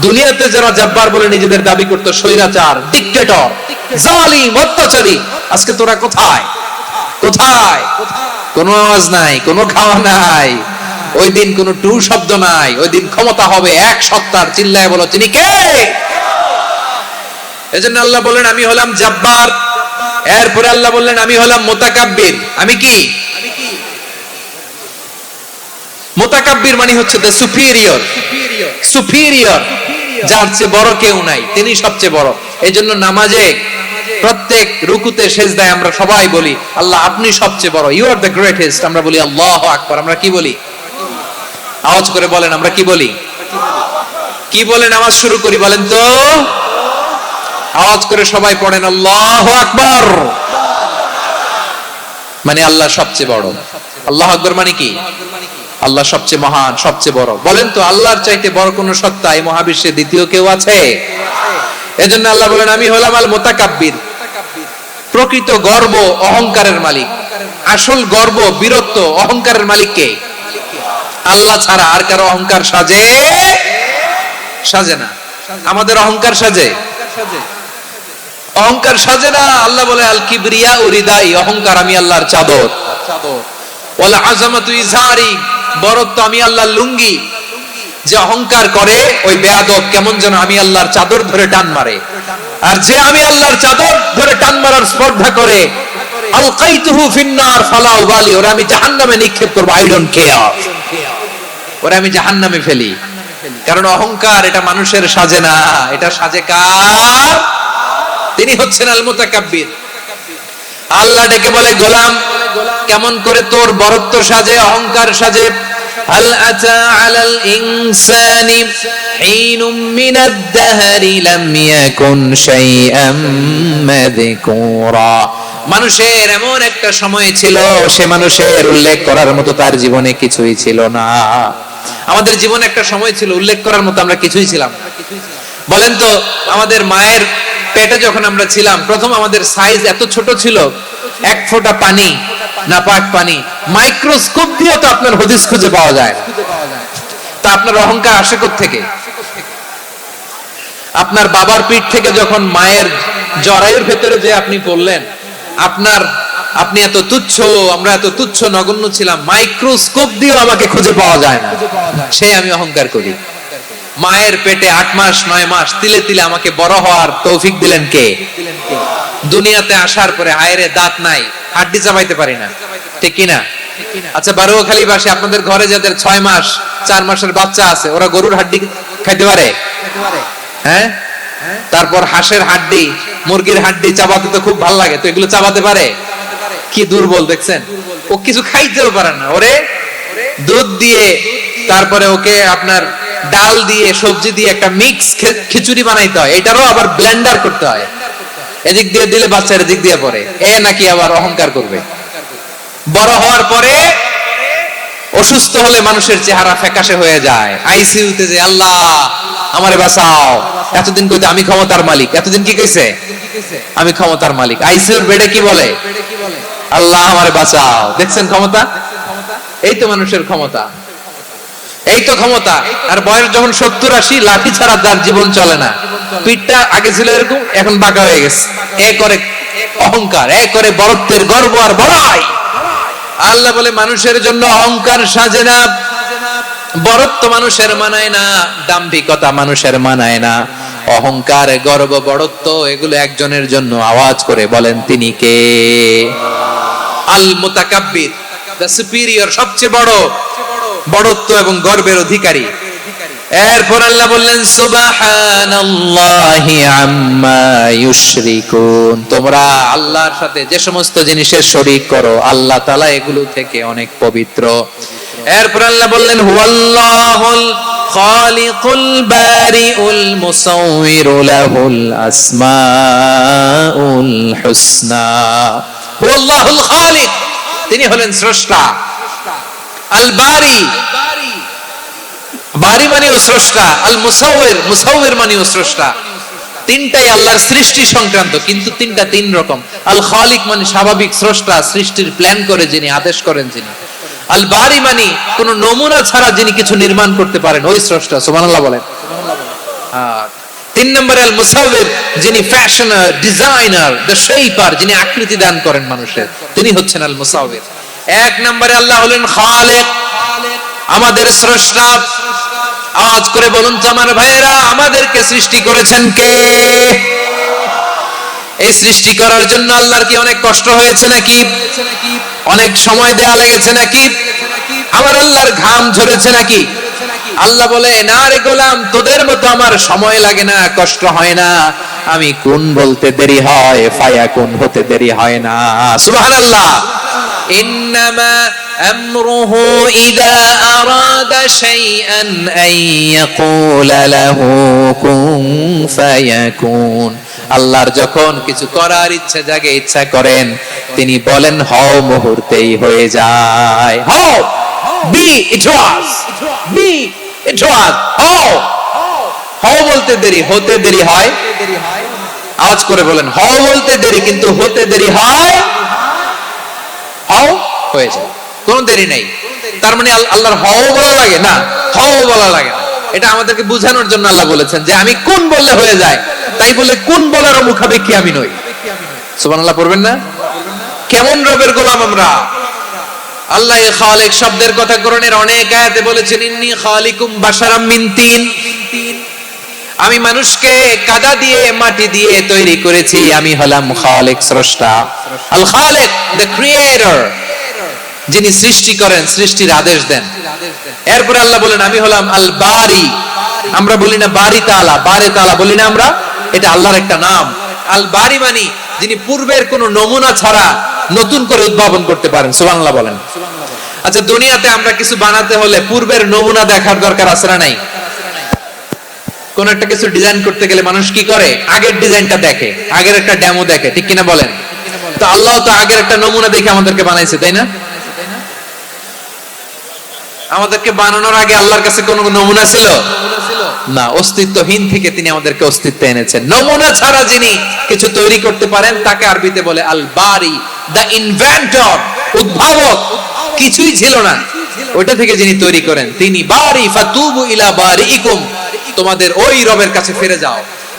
দুনিয়াতে যারা জব্বার বলে নিজেদের দাবি করতো স্বৈরাচার ডিক্টেটর জালিম অত্যাচারী আজকে তোরা কোথায় কোথায় কোনো আওয়াজ নাই কোনো খাওয়া নাই ওই দিন কোনো টু শব্দ নাই ওই দিন ক্ষমতা হবে এক সত্তার চিল্লায় বলো তিনি কে এজন্য আল্লাহ বললেন আমি হলাম জব্বার এরপরে আল্লাহ বললেন আমি হলাম মুতাকাব্বির আমি কি মুতাকাব্বির মানে হচ্ছে দ্য সুপিরিয়র সুপিরিয়র যার চেয়ে বড় কেউ নাই তিনি সবচেয়ে বড় এজন্য নামাজে প্রত্যেক রুকুতে সেজদায় আমরা সবাই বলি আল্লাহ আপনি সবচেয়ে বড় ইউ আর দ্য গ্রেটেস্ট আমরা বলি আল্লাহু আকবার আমরা কি বলি আওয়াজ করে বলেন আমরা কি বলি কি বলে নামাজ শুরু করি বলেন তো আওয়াজ করে সবাই পড়েন আল্লাহু আকবার মানে আল্লাহ সবচেয়ে বড় আল্লাহু আকবার মানে কি আল্লাহ সবচেয়ে মহান সবচেয়ে বড় বলেন তো আল্লাহর চাইতে বড় কোন সত্তা এই মহাবিশ্বে দ্বিতীয় কেউ আছে এজন্য আল্লাহ বলেন আমি হলাম আল মুতাকাব্বির প্রকৃত গর্ব অহংকারের মালিক আসল গর্ব বীরত্ব অহংকারের মালিক কে আল্লাহ ছাড়া আর কারো অহংকার সাজে সাজে না আমাদের অহংকার সাজে অহংকার সাজে না আল্লাহ বলে আল কিবরিয়া উরিদাই অহংকার আমি আল্লাহর চাদর ওয়ালা আযামাতু ইজহারি বরত্ব আমি আল্লাহর লুঙ্গি যে অহংকার করে ওই বেয়াদব কেমন যেন আমি আল্লাহর চাদর ধরে টান মারে আর যে আমি আল্লাহর চাদর ধরে টান মারার স্পর্ধা করে আলকাইতুহু ফিন্নার ফালা উবালি ওরা আমি জাহান্নামে নিক্ষেপ করব আই ডোন্ট কেয়ার ওরা আমি জাহান্নামে ফেলি কারণ অহংকার এটা মানুষের সাজে না এটা সাজে কার তিনি হচ্ছেন আল মুতাকাব্বির আল্লাহ ডেকে বলে গোলাম কেমন করে তোর বরত্ব সাজে অহংকার সাজে হাল আতা আলাল ইনসানি হিনুম মিনাদ দাহরি লাম ইয়াকুন শাইআম মাযকুরা মানুষের এমন একটা সময় ছিল সে মানুষের উল্লেখ করার মতো তার জীবনে কিছুই ছিল না আমাদের জীবনে একটা সময় ছিল উল্লেখ করার মতো আমরা কিছুই ছিলাম না। বলেন তো, আমাদের মায়ের পেটে যখন আমরা ছিলাম, প্রথম আমাদের সাইজ এত ছোট ছিল, এক ফোঁটা পানি, নাপাক পানি, মাইক্রোস্কোপ দিয়ে তো আপনার হদিস খুঁজে পাওয়া যায় না। তা আপনার অহংকার আসে কোত্থেকে? আপনার বাবার পিঠ থেকে যখন মায়ের জরায়ুর ভেতরে যে আপনি পড়লেন, আপনি এত তুচ্ছ, আমরা এত তুচ্ছ নগণ্য ছিলাম, মাইক্রোস্কোপ দিয়েও আমাকে খুঁজে পাওয়া যায় না, সেই আমি অহংকার করি। মায়ের পেটে 8 মাস 9 মাস তিলে তিলে আমাকে বড় হওয়ার তৌফিক দিলেন কে? দুনিয়াতে আসার পরে হায়রে দাঁত নাই, হাড্ডি চাবাইতে পারি না, ঠিক কিনা? আচ্ছা, বারোখালী বাসী আপনাদের ঘরে যাদের 6 মাস 4 মাসের বাচ্চা আছে, ওরা গরুর হাড্ডি খাইতে পারে? হ্যাঁ। তারপর হাঁসের হাড্ডি, মুরগির হাড্ডি চাবাতে তো খুব ভালো লাগে, তো এগুলো চাবাতে পারে? কি দুর্বল দেখছেন, ও কিছু খাইতেও পারে না। ওরে দুধ দিয়ে, তারপরে ওকে আপনার ডাল দিয়ে, সবজি দিয়ে একটা মিক্স খিচুড়ি বানাইতে হয়, এটারও আবার ব্লেন্ডার করতে হয়, এদিক দিয়ে দিলে বাচ্চার এদিক দিয়ে পড়ে। এ নাকি আবার অহংকার করবে। বড় হওয়ার পরে অসুস্থ হলে মানুষের চেহারা ফ্যাকাশে হয়ে যায়, আইসিইউতে যে আল্লাহ আমারে বাঁচাও, এতদিন কইতে আমি ক্ষমতার মালিক, এতদিন কি কইছে আমি ক্ষমতার মালিক, আইসিইউর বেডে কি বলে আল্লাহ আমারে বাঁচাও। দেখছেন ক্ষমতা? এই তো মানুষের ক্ষমতা, এই তো ক্ষমতা। আর বয়স যখন 70-80, লাঠি ছাড়া তার জীবন চলে না। পিঠটা আগে ছিল এরকম, এখন বাঁকা হয়ে গেছে। এ করে অহংকার, এ করে বড়ত্বের গর্ব আর বড়াই। আল্লাহ বলে মানুষের জন্য অহংকার সাজে না, বড়ত্ব মানুষের মানায় না, দাম্ভিকতা মানুষের মানায় না। অহংকার, গর্ব, বড়ত্ব এগুলো একজনের জন্য। আওয়াজ করে বলেন তিনি কে? আল মুতাকাব্বির, দ্য সুপিরিয়র, সবচেয়ে বড়, বড়ত্ব এবং গর্বের অধিকারী। এরপর আল্লাহ বললেন সুবহানাল্লাহি আম্মা ইউশরিকুন, তোমরা আল্লাহর সাথে যে সমস্ত জিনিসের শরীক করো, আল্লাহ তাআলা এগুলো থেকে অনেক পবিত্র। এরপর আল্লাহ বললেন হুয়াল্লাহুল খালিকুল বারিউল মুসাউউইরু লাহুল আসমাউল হুসনা। হুয়াল্লাহুল খালিক, তিনি হলেন স্রষ্টা। আল বারি, বারি মানেও স্রষ্টা। আল মুসাউউর, মুসাউউর মানেও স্রষ্টা। তিনটাই আল্লাহর সৃষ্টি সংক্রান্ত, কিন্তু তিনটা তিন রকম। আল খালিক মানে স্বাভাবিক স্রষ্টা, সৃষ্টির প্ল্যান করে যিনি, আদেশ করেন যিনি। আল বারি মানে কোন নমুনা ছাড়া যিনি কিছু নির্মাণ করতে পারেন, ওই স্রষ্টা। সুবহানাল্লাহ বলেন। 3 নম্বরে আল মুসাউউর, যিনি ফ্যাশনার, ডিজাইনার, দ্য শেপার, যিনি আকৃতি দান করেন মানুষের, তিনি হচ্ছেন আল মুসাউউর। 1 নম্বরে আল্লাহ হলেন খালিক, আমাদের স্রষ্টা। আওয়াজ করে বলুন তো আমার ভাইয়েরা, আমাদেরকে সৃষ্টি করেছেন কে? এই সৃষ্টি করার জন্য আল্লাহর কি অনেক কষ্ট হয়েছে নাকি? অনেক সময় দেয়া লেগেছে নাকি? আমার আল্লাহর ঘাম ঝরেছে নাকি? আল্লাহ বলে না রে গোলাম, তোদের মতো আমার সময় লাগে না, কষ্ট হয় না। আমি কোন বলতে দেরি হয়, ফায়াকুন হতে দেরি হয় না। সুবহানাল্লাহ। ইন্নামা আমরুহু ইযা আরাদা শাইআন আন ইয়াকুলা লাহু কুন ফায়াকুন। আল্লাহর যখন কিছু করার ইচ্ছা জাগে, ইচ্ছা করেন, তিনি বলেন হও, মুহূর্তেই হয়ে যায়। হও, বি ইট ওয়াজ, বি ইট ওয়াজ। হও, হও বলতে দেরি, হতে দেরি হয়। আওয়াজ করে বলেন, হও বলতে দেরি, কিন্তু হতে দেরি হয়। হও হয়ে যায়, কোনো দেরি নাই। তার মানে আল্লাহর হও বলা লাগে না, হও বলা লাগে না। এটা আমাদেরকে বোঝানোর জন্য আল্লাহ বলেছেন যে আমি কোন বললে হয়ে যায়, তাই বলে কোন বলার মুখাপেক্ষী আমি নই। সুবহানাল্লাহ পড়বেন না? কেমন রবের গোলাম আমরা। আল্লাহ খালিক শব্দের কথা কোরআনের অনেক আয়াতে বলেছেন, ইন্নী খালিকুম বাশারাম মিন তিন, আমি মানুষকে কাদা দিয়ে, মাটি দিয়ে তৈরি করেছি, আমি হলাম খালিক, স্রষ্টা। আল খালিক, দ্য ক্রিয়েটর, যিনি সৃষ্টি করেন, সৃষ্টির আদেশ দেন। এরপরে আল্লাহ বলেন আমি হলাম আল বারি। আমরা বলি না বারি তাআলা, বারে তাআলা বলি না আমরা, এটা আল্লাহর একটা নাম। আল বারি মানে যিনি পূর্বের কোন নমুনা ছাড়া নতুন করে উদ্ভাবন করতে পারেন। সুবহানাল্লাহ বলেন। আচ্ছা, দুনিয়াতে আমরা কিছু বানাতে হলে পূর্বের নমুনা দেখার দরকার আছে না নাই? কোন একটা কিছু ডিজাইন করতে গেলে মানুষ কি করে? আগের ডিজাইনটা দেখে, আগের একটা ডেমো দেখে, ঠিক কিনা বলেন? তো আল্লাহ তো আগের একটা নমুনা দেখে আমাদেরকে বানাইছে, তাই না? আমাদেরকে বানানোর আগে আল্লাহর কাছে কোনো নমুনা ছিল না, অস্তিত্বহীন থেকে তিনি আমাদেরকে অস্তিত্বে এনেছেন। নমুনা ছাড়া যিনি কিছু তৈরি করতে পারেন তাকে আরবিতে বলে আল বারি, দা ইনভেন্টর, উদ্ভাবক। কিছুই ছিল না, ওইটা থেকে যিনি তৈরি করেন তিনি বারি। ফাতুবু ইলা বারিইকুম, তোমাদের ওই রবের কাছে ফিরে যাও।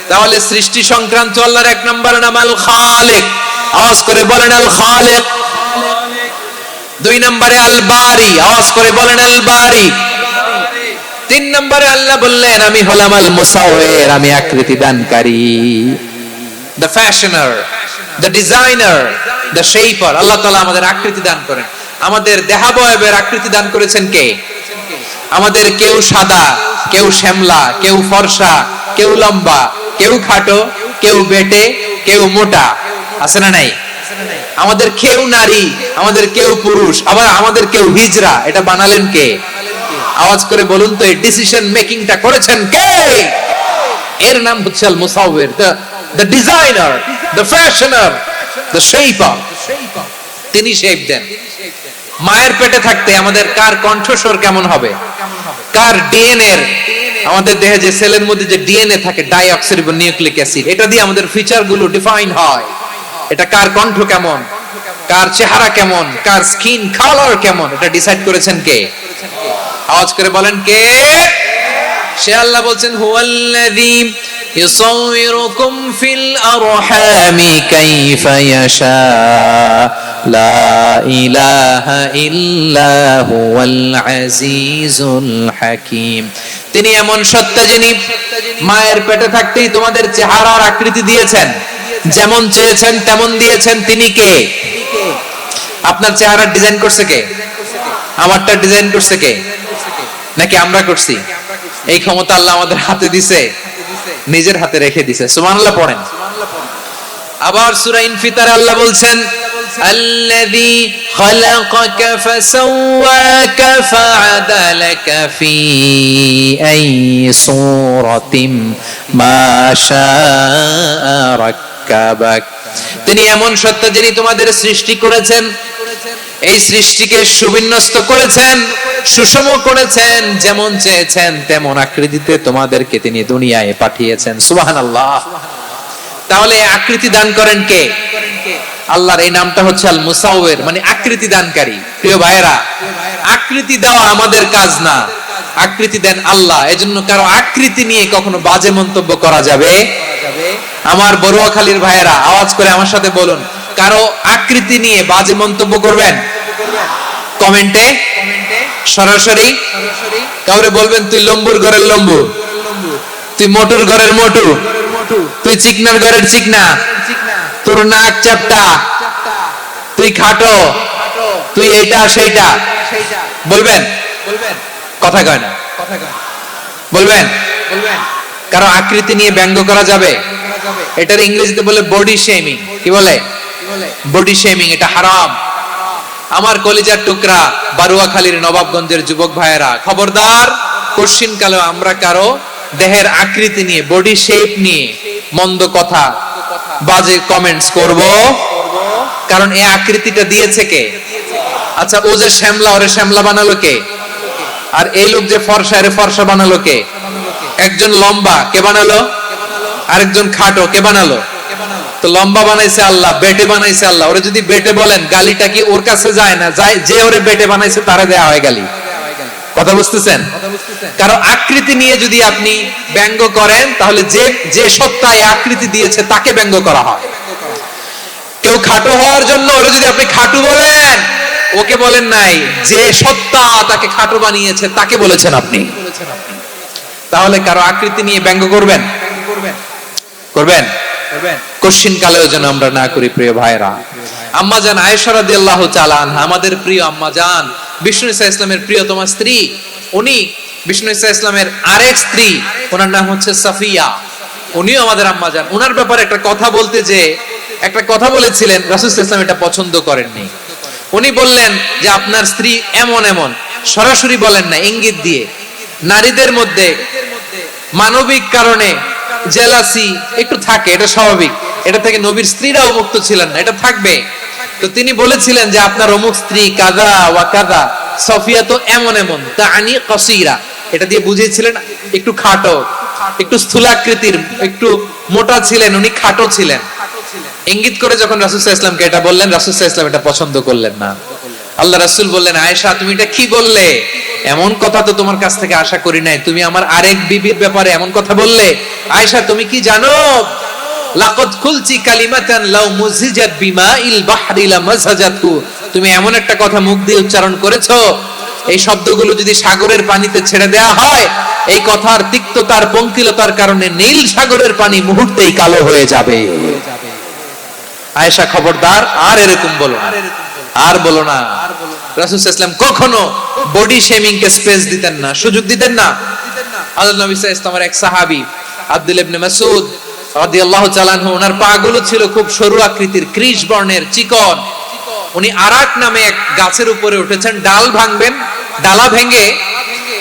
তাহলে সৃষ্টি সংক্রান্ত আল্লাহর এক নম্বর নাম আল খালিক, আওয়াজ করে বলেন আল খালিক। দুই নম্বরে আল বারি, আওয়াজ করে বলেন আল বারি। তিন নম্বরে আল্লাহ বললেন আমি হলাম আল মুসাওয়ির, আমি আকৃতি দানকারী, the fashioner, the designer, the shaper. Allah তাআলা আমাদের আকৃতি দান করেন। আমাদের দেহাবয়বের আকৃতি দান করেছেন কে? আমাদের কেউ সাদা, কেউ শ্যামলা, কেউ ফর্সা, কেউ লম্বা, কেউ খাটো, কেউ বেটে, কেউ মোটা, আছে না নাই? আমাদের কেউ নারী, আমাদের কেউ পুরুষ, আবার আমাদের কেউ হিজড়া। এটা বানালেন কে? আওয়াজ করে বলুন তো, এই ডিসিশন মেকিংটা করেছেন কে? এর নাম হচ্ছে আল মুসাওয়ির, the designer, the fashioner, the shaper. তিনি শেপ দেন। মায়ের পেটে থাকতে আমাদের কার কণ্ঠস্বর কেমন হবে, কার ডিএনএ, আমাদের দেহে যে সেলের মধ্যে যে ডিএনএ থাকে, ডাইঅক্সিরিবো নিউক্লিক অ্যাসিড, এটা দিয়ে আমাদের ফিচার গুলো ডিফাইন হয়। এটা কার কণ্ঠ কেমন, কার চেহারা কেমন, কার স্কিন কালার কেমন, এটা ডিসাইড করেছেন কে? আওয়াজ করে বলেন কে? সে আল্লাহ বলছেন হুয়াল্লাযী ইউসাউইরুকুম ফিল আরহামি কাইফা ইয়াশা লা ইলাহা ইল্লা হুয়াল আজিজুল হাকীম। তিনি এমন সত্তা যিনি মায়ের পেটে থাকতেই তোমাদের চেহারার আকৃতি দিয়েছেন, যেমন চেয়েছেন তেমন দিয়েছেন। তিনি কে? আপনার চেহারার ডিজাইন করছে কে? আমারটা ডিজাইন করছে কে? নাকি আমরা করছি? এই ক্ষমতা আল্লাহ আমাদের হাতে দিছে, নিজের হাতে রেখে দিছে। সুবহানাল্লাহ পড়েন। আবার সূরা ইনফিতারে আল্লাহ বলছেন আল্লাযী খালাকাকা ফাসাওয়াকা ফাআদালাকা ফি আইয়ি সূরাতিন মা শাআ রাক্কাবাক। তিনি এমন সত্তা যিনি তোমাদের সৃষ্টি করেছেন, এই সৃষ্টিকে সুবিন্যস্ত করেছেন, সুষম করেছেন, যেমন চেয়েছেন তেমন আকৃতিতে তোমাদেরকে তিনি দুনিয়ায় পাঠিয়েছেন। সুবহানাল্লাহ। তাহলে আকৃতি দান করেন কে? আল্লাহর এই নামটা হচ্ছে আল মুসাওয়ির, মানে আকৃতি দানকারী। প্রিয় ভাইয়েরা, আকৃতি দেওয়া আমাদের কাজ না, আকৃতি দেন আল্লাহ। এজন্য কারো আকৃতি নিয়ে কখনো বাজে মন্তব্য করা যাবে? আমার বড়ুয়াখালীর ভাইয়েরা আওয়াজ করে আমার সাথে বলুন, কারো আকৃতি নিয়ে বাজে মন্তব্য করবেন? কমেন্টে সরাসরি কাউরে বলবেন তুই লম্বুর ঘরের লম্বু, তুই মোটুর ঘরের মোটু, তুই চিকনার ঘরের চিকনা, তোর নাক চাপটা, তুই খাটো, তুই এইটা সেইটা বলবেন? কথা কয় না, বলবেন? কারো আকৃতি নিয়ে ব্যঙ্গ করা যাবে? এটার ইংরেজিতে বলে বডি শেমিং। কি বলে? Body shaming. এটা হারাম। আমার কলিজার টুকরা বারুয়াখালীর নবাবগঞ্জের যুবক ভাইয়েরা, খবরদার, কোশ্চিন কালেও আমরা কারো দেহের আকৃতি নিয়ে, বডি শেপ নিয়ে মন্দ কথা, বাজে কমেন্টস করব? কারণ এই আকৃতিটা দিয়েছে কে? আচ্ছা, ও যে শ্যামলা, ওরে শ্যামলা বানালো কে? আর এই লোক যে ফর্সা, এর ফর্সা বানালো কে? একজন লম্বা, কে বানালো? আরেকজন খাটো, কে বানালো? তো লম্বা বানাইছে আল্লাহ, বেটে বানাইছে আল্লাহ। ওরে যদি বেটে বলেন, গালিটা কি ওর কাছে যায় না? যায়। যে ওরে বেটে বানাইছে তারে দেয়া হয় গালি। কথা বুঝতেছেন? কারো আকৃতি নিয়ে যদি আপনি ব্যঙ্গ করেন, তাহলে যে যে সত্তা এই আকৃতি দিয়েছে তাকে ব্যঙ্গ করা হয়। কেউ খাটো হওয়ার জন্য ওরে যদি আপনি খাটু বলেন, ওকে বলেন নাই, যে সত্তা তাকে খাটো বানিয়েছে তাকে বলেছেন আপনি। তাহলে কারো আকৃতি নিয়ে ব্যঙ্গ করবেন? করবেন? কোশ্চিন কালেও যেন আমরা না করি। প্রিয় ভাইরা, আম্মা জান আয়েশা রাদিয়াল্লাহু তাআলা আনহা, আমাদের প্রিয় আম্মা জান, বিষ্ণু ঈসা ইসলামের প্রিয়তমা স্ত্রী, উনি বিষ্ণু ঈসা ইসলামের আরেক স্ত্রী, ওনার নাম হচ্ছে সাফিয়া, উনিও আমাদের আম্মা জান। ওনার ব্যাপারে একটা কথা বলতে যে একটা কথা বলেছিলেন, রাসূল সাল্লাল্লাহু আলাইহি ওয়াসাল্লাম এটা পছন্দ করেননি। উনি বললেন যে আপনার স্ত্রী এমন এমন, সরাসরি বলেন না, ইঙ্গিত দিয়ে। নারীদের মধ্যে মানবিক কারণে জেলাসি একটু থাকে, এটা স্বাভাবিক। এটা থেকে নবীর স্ত্রীরাও মুক্ত ছিলেন না, এটা থাকবে। তো তিনি বলেছিলেন যে আপনার অমুক স্ত্রী কাযা ওয়া কাযা, সফিয়া তো এমন এমন, তাআনি কাসীরা, এটা দিয়ে বুঝিয়েছিলেন একটু খাটো, একটু স্থূলাকৃতির, একটু মোটা ছিলেন, উনি খাটো ছিলেন। ইঙ্গিত করে যখন রাসূল সাল্লাল্লাহু আলাইহি ওয়াসাল্লামকে এটা বললেন, রাসূল সাল্লাল্লাহু আলাইহি ওয়াসাল্লাম এটা পছন্দ করলেন না। আল্লাহ রাসূল বললেন, আয়েশা তুমি এটা কি বললে? এমন কথা তো তোমার কাছ থেকে আশা করি নাই, তুমি আমার আরেক বিবির ব্যাপারে এমন কথা বললে। আয়েশা তুমি কি জানো, লাকাদ কুলতি কালিমাতান লাউ মুজিজাত বিমাইল বাহরি লামাজাজাতহু, তুমি এমন একটা কথা মুখ দিয়ে উচ্চারণ করেছো, এই শব্দগুলো যদি সাগরের পানিতে ছেড়ে দেওয়া হয়, এই কথার তিক্ততার পঙ্কিলতার কারণে নীল সাগরের পানি মুহূর্তেই কালো হয়ে যাবে। আয়েশা খবরদার, আর এরকম বলো না, আর বলো না। রাসূল সাল্লাল্লাহু আলাইহি ওয়াসাল্লাম কখনো বডি শেমিং কে স্পেস দিতেন না, সুযোগ দিতেন না। আল্লাহর নবী সাল্লাল্লাহু আলাইহি ওয়াসাল্লামের এক সাহাবী আব্দুল্লাহ ইবনে মাসউদ রাদিয়াল্লাহু তাআলা আনহু, ওনার পা গুলো ছিল খুব সরু আকৃতির, কৃশ বর্ণের, চিকন। উনি আরাক নামে এক গাছের উপরে উঠেছেন, ডাল ভাঙবেন, ডালা ভেঙে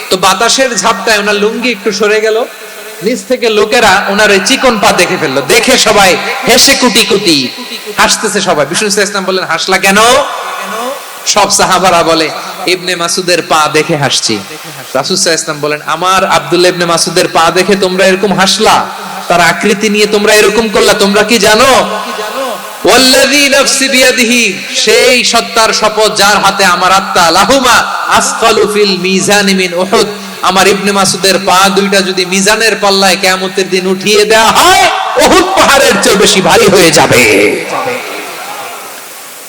তো বাতাসের ঝাপটায় ওনার লুঙ্গি একটু সরে গেল, নিচ থেকে লোকেরা ওনার ওই চিকন পা দেখে ফেললো, দেখে সবাই হেসে কুটি কুটি হাসতেছে সবাই। বিষ্ণু সাল্লাল্লাহু আলাইহি ওয়াসাল্লাম বললেন, হাসলা কেন? সব সাহাবারা বলে, ইবনে মাসুদের পা দেখে হাসছি। রাসূল সাল্লাল্লাহু আলাইহি ওয়াসাল্লাম বলেন, আমার আব্দুল্লাহ ইবনে মাসুদের পা দেখে তোমরা এরকম হাসলা, তার আকৃতি নিয়ে তোমরা এরকম করলা, তোমরা কি জানো? ওয়াল্লাযী নাফসি বিয়াদিহি, সেই সত্তার শপথ যার হাতে আমার আত্মা, লাহুমা আসকালু ফিল মিজানি মিন উহুদ, আমার ইবনে মাসুদের পা দুইটা যদি মিজানের পাল্লায় কিয়ামতের দিন উঠিয়ে দেওয়া হয়, উহুদ পাহাড়ের চেয়ে বেশি ভারী হয়ে যাবে।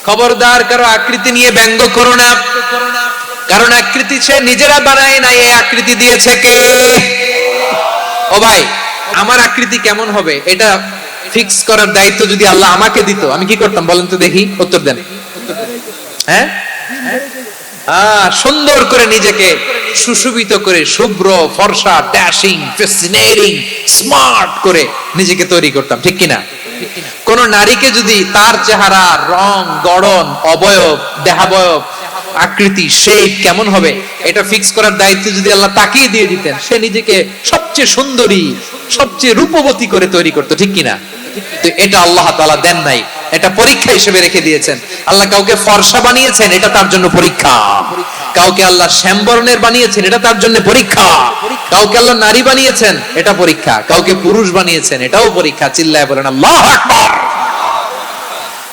খবরদার, কারো আকৃতি নিয়ে ব্যঙ্গ করো না, কারণ আকৃতি সে নিজেরা বানায় না, এই আকৃতি দিয়েছে কে? ও ভাই, আমার আকৃতি কেমন হবে এটা ফিক্স করার দায়িত্ব যদি আল্লাহ আমাকে দিত, আমি কি করতাম বলেন তো দেখি, উত্তর দেন। হ্যাঁ, সুন্দর করে নিজেকে সুশোভিত করে, শুভ্র ফর্সা, ড্যাশিং, ফ্যাসিনেটিং, স্মার্ট করে নিজেকে তৈরি করতাম, ঠিক কিনা? কোন নারীকে যদি তার চেহারা, রং, গড়ন, অবয়ব, দেহাবয়ব, আকৃতি, শেপ কেমন হবে এটা ফিক্স করার দায়িত্ব যদি আল্লাহ তাকেই দিয়ে দিতেন, সে নিজেকে সবচেয়ে সুন্দরী, সবচেয়ে রূপবতী করে তৈরি করতো, ঠিক কিনা? তো এটা আল্লাহ তাআলা দেন নাই, এটা পরীক্ষা হিসেবে রেখে দিয়েছেন। আল্লাহ কাউকে ফর্সা বানিয়েছেন, এটা তার জন্য পরীক্ষা। কাউকে আল্লাহ শ্যামবর্ণের বানিয়েছেন, এটা তার জন্য পরীক্ষা। কাউকে আল্লাহ নারী বানিয়েছেন, এটা পরীক্ষা। কাউকে পুরুষ বানিয়েছেন, এটাও পরীক্ষা। চিল্লায় বলেন আল্লাহু আকবার।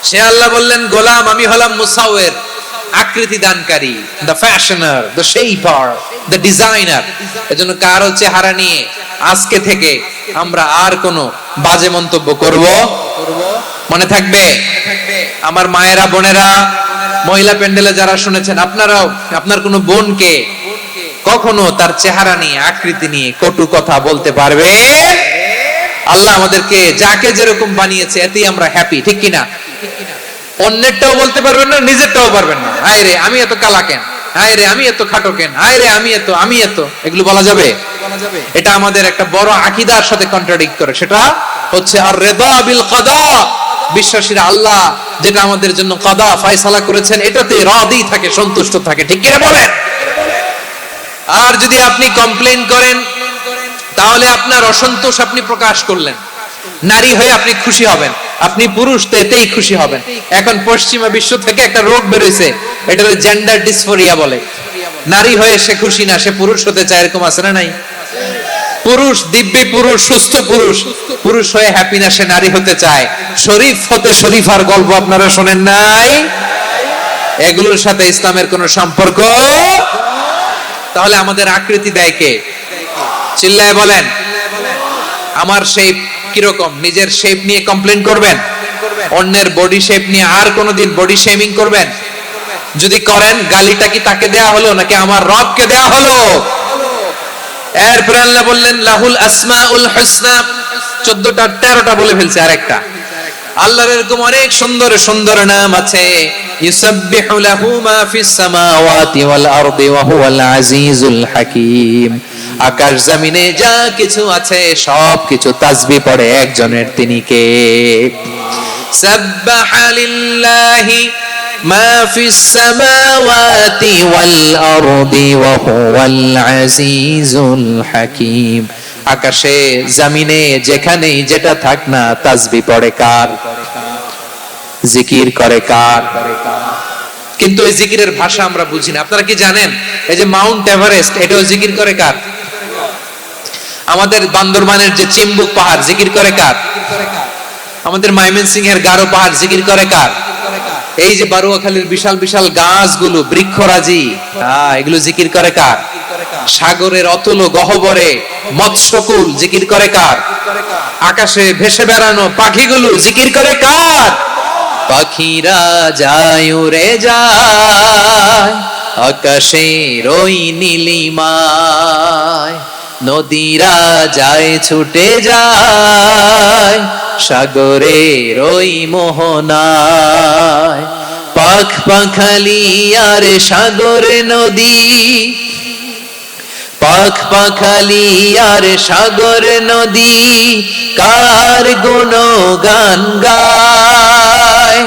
সে আল্লাহ বললেন, গোলাম আমি হলাম মুসাওয়ির, আকৃতি দানকারী, the fashioner, the shaper, the designer. এজন্য কারো চেহারা নিয়ে আজকে থেকে আমরা আর কোনো বাজে মন্তব্য করব মনে থাকবে? আমার মায়েরা, বোনেরা, মহিলা প্যান্ডেলে যারা শুনেছেন, আপনারাও আপনার কোনো বোনকে কখনো তার চেহারা নিয়ে, আকৃতি নিয়ে কটু কথা বলতে পারবে? আল্লাহ আমাদেরকে যাকে যেরকম বানিয়েছে এতেই আমরা হ্যাপি, ঠিক কিনা? অন্যেরটাও বলতে পারবেন না, নিজেরটাও পারবেন না। হায় রে আমি এত কালা কেন, হায় রে আমি এত খাটো কেন, হায় রে আমি এত, এগুলো বলা যাবে? এটা আমাদের একটা বড় আকীদার সাথে কন্ট্রাডিক্ট করে। সেটা হচ্ছে আর রিদা বিল কাদা, বিশ্বাসীরা আল্লাহ যেটা আমাদের জন্য কাদা ফয়সালা করেছেন এটাতে রাদি থাকে, সন্তুষ্ট থাকে, ঠিক কিনা বলেন? আর যদি আপনি কমপ্লেইন করেন তাহলে আপনার অসন্তোষ আপনি প্রকাশ করলেন। নারী হয়ে আপনি খুশি হবেন, আপনি পুরুষ তো এতেই খুশি হবেন। এখন পশ্চিমা বিশ্ব থেকে একটা রোগ বেরোইছে, এটা জেন্ডার ডিসফোরিয়া বলে। নারী হয়ে সে খুশি না, সে পুরুষ হতে চায়, এরকম আছে না নাই? পুরুষ, দিব্যি পুরুষ, সুস্থ পুরুষ, পুরুষ হয়ে হ্যাপি না, সে নারী হতে চায়। শরীফ হতে শরীফার গল্প আপনারা শোনেন নাই? এগুলোর সাথে ইসলামের কোনো সম্পর্ক? তাহলে আমাদের আকৃতি দেয় কে? চিল্লায় বলেন। আমার শেপ কিরকম, নিজের শেপ নিয়ে কমপ্লেইন করবেন? অন্যের বডি শেপ নিয়ে আর কোনোদিন বডি শেমিং করবেন? যদি করেন, গালিটা কি তাকে দেয়া হলো নাকি আমার রবকে দেয়া হলো? এরপর আল্লাহ বললেন লাহুল আসমাউল হুসনা, 14টা 13টা বলে ফেলছে আরেকটা। আল্লাহর এরকম অনেক সুন্দর সুন্দর নাম আছে। ইউসাব্বিহু লাহু মা ফিস সামাওয়াতি ওয়াল আরদি ওয়া হুয়াল আজিজুল হাকীম। আকাশ জমিনে যা কিছু আছে সব কিছু তাসবিহ পড়ে একজনের, তিনি কে? সাব্বাহা লিল্লাহি মা ফিস সামাওয়াতি ওয়াল আরদি ওয়া হুয়াল আজিজুল হাকীম। আকাশে জমিনে যেখানেই যেটা থাক না, তাসবিহ পড়ে কার? জিকির করে কার? কিন্তু ওই জিকিরের ভাষা আমরা বুঝি না। আপনারা কি জানেন এই যে মাউন্ট এভারেস্ট, এটাও জিকির করে কার? আমাদের বান্দরবানের যে চিম্বুক পাহাড় জিকির করে কার? আমাদের ময়মনসিংহের গারো পাহাড় জিকির করে কার? এই যে বারুয়াখালীর বিশাল বিশাল গাছগুলো, বৃক্ষরাজি, এগুলো জিকির করে কার? সাগরের অতল গহ্বরে মৎস্যকুল জিকির করে কার? আকাশে ভেসে বেড়ানো পাখিগুলো জিকির করে কার? পাখিরা যায় উড়ে যায় আকাশের ওই নীলিমায়, নদীরা যায় ছুটে যায় সাগরের ওই মোহনায়। পাখ পাখালি আর সাগর নদী, পাখ পাখালি আর সাগর নদী কার গুণগান গায়।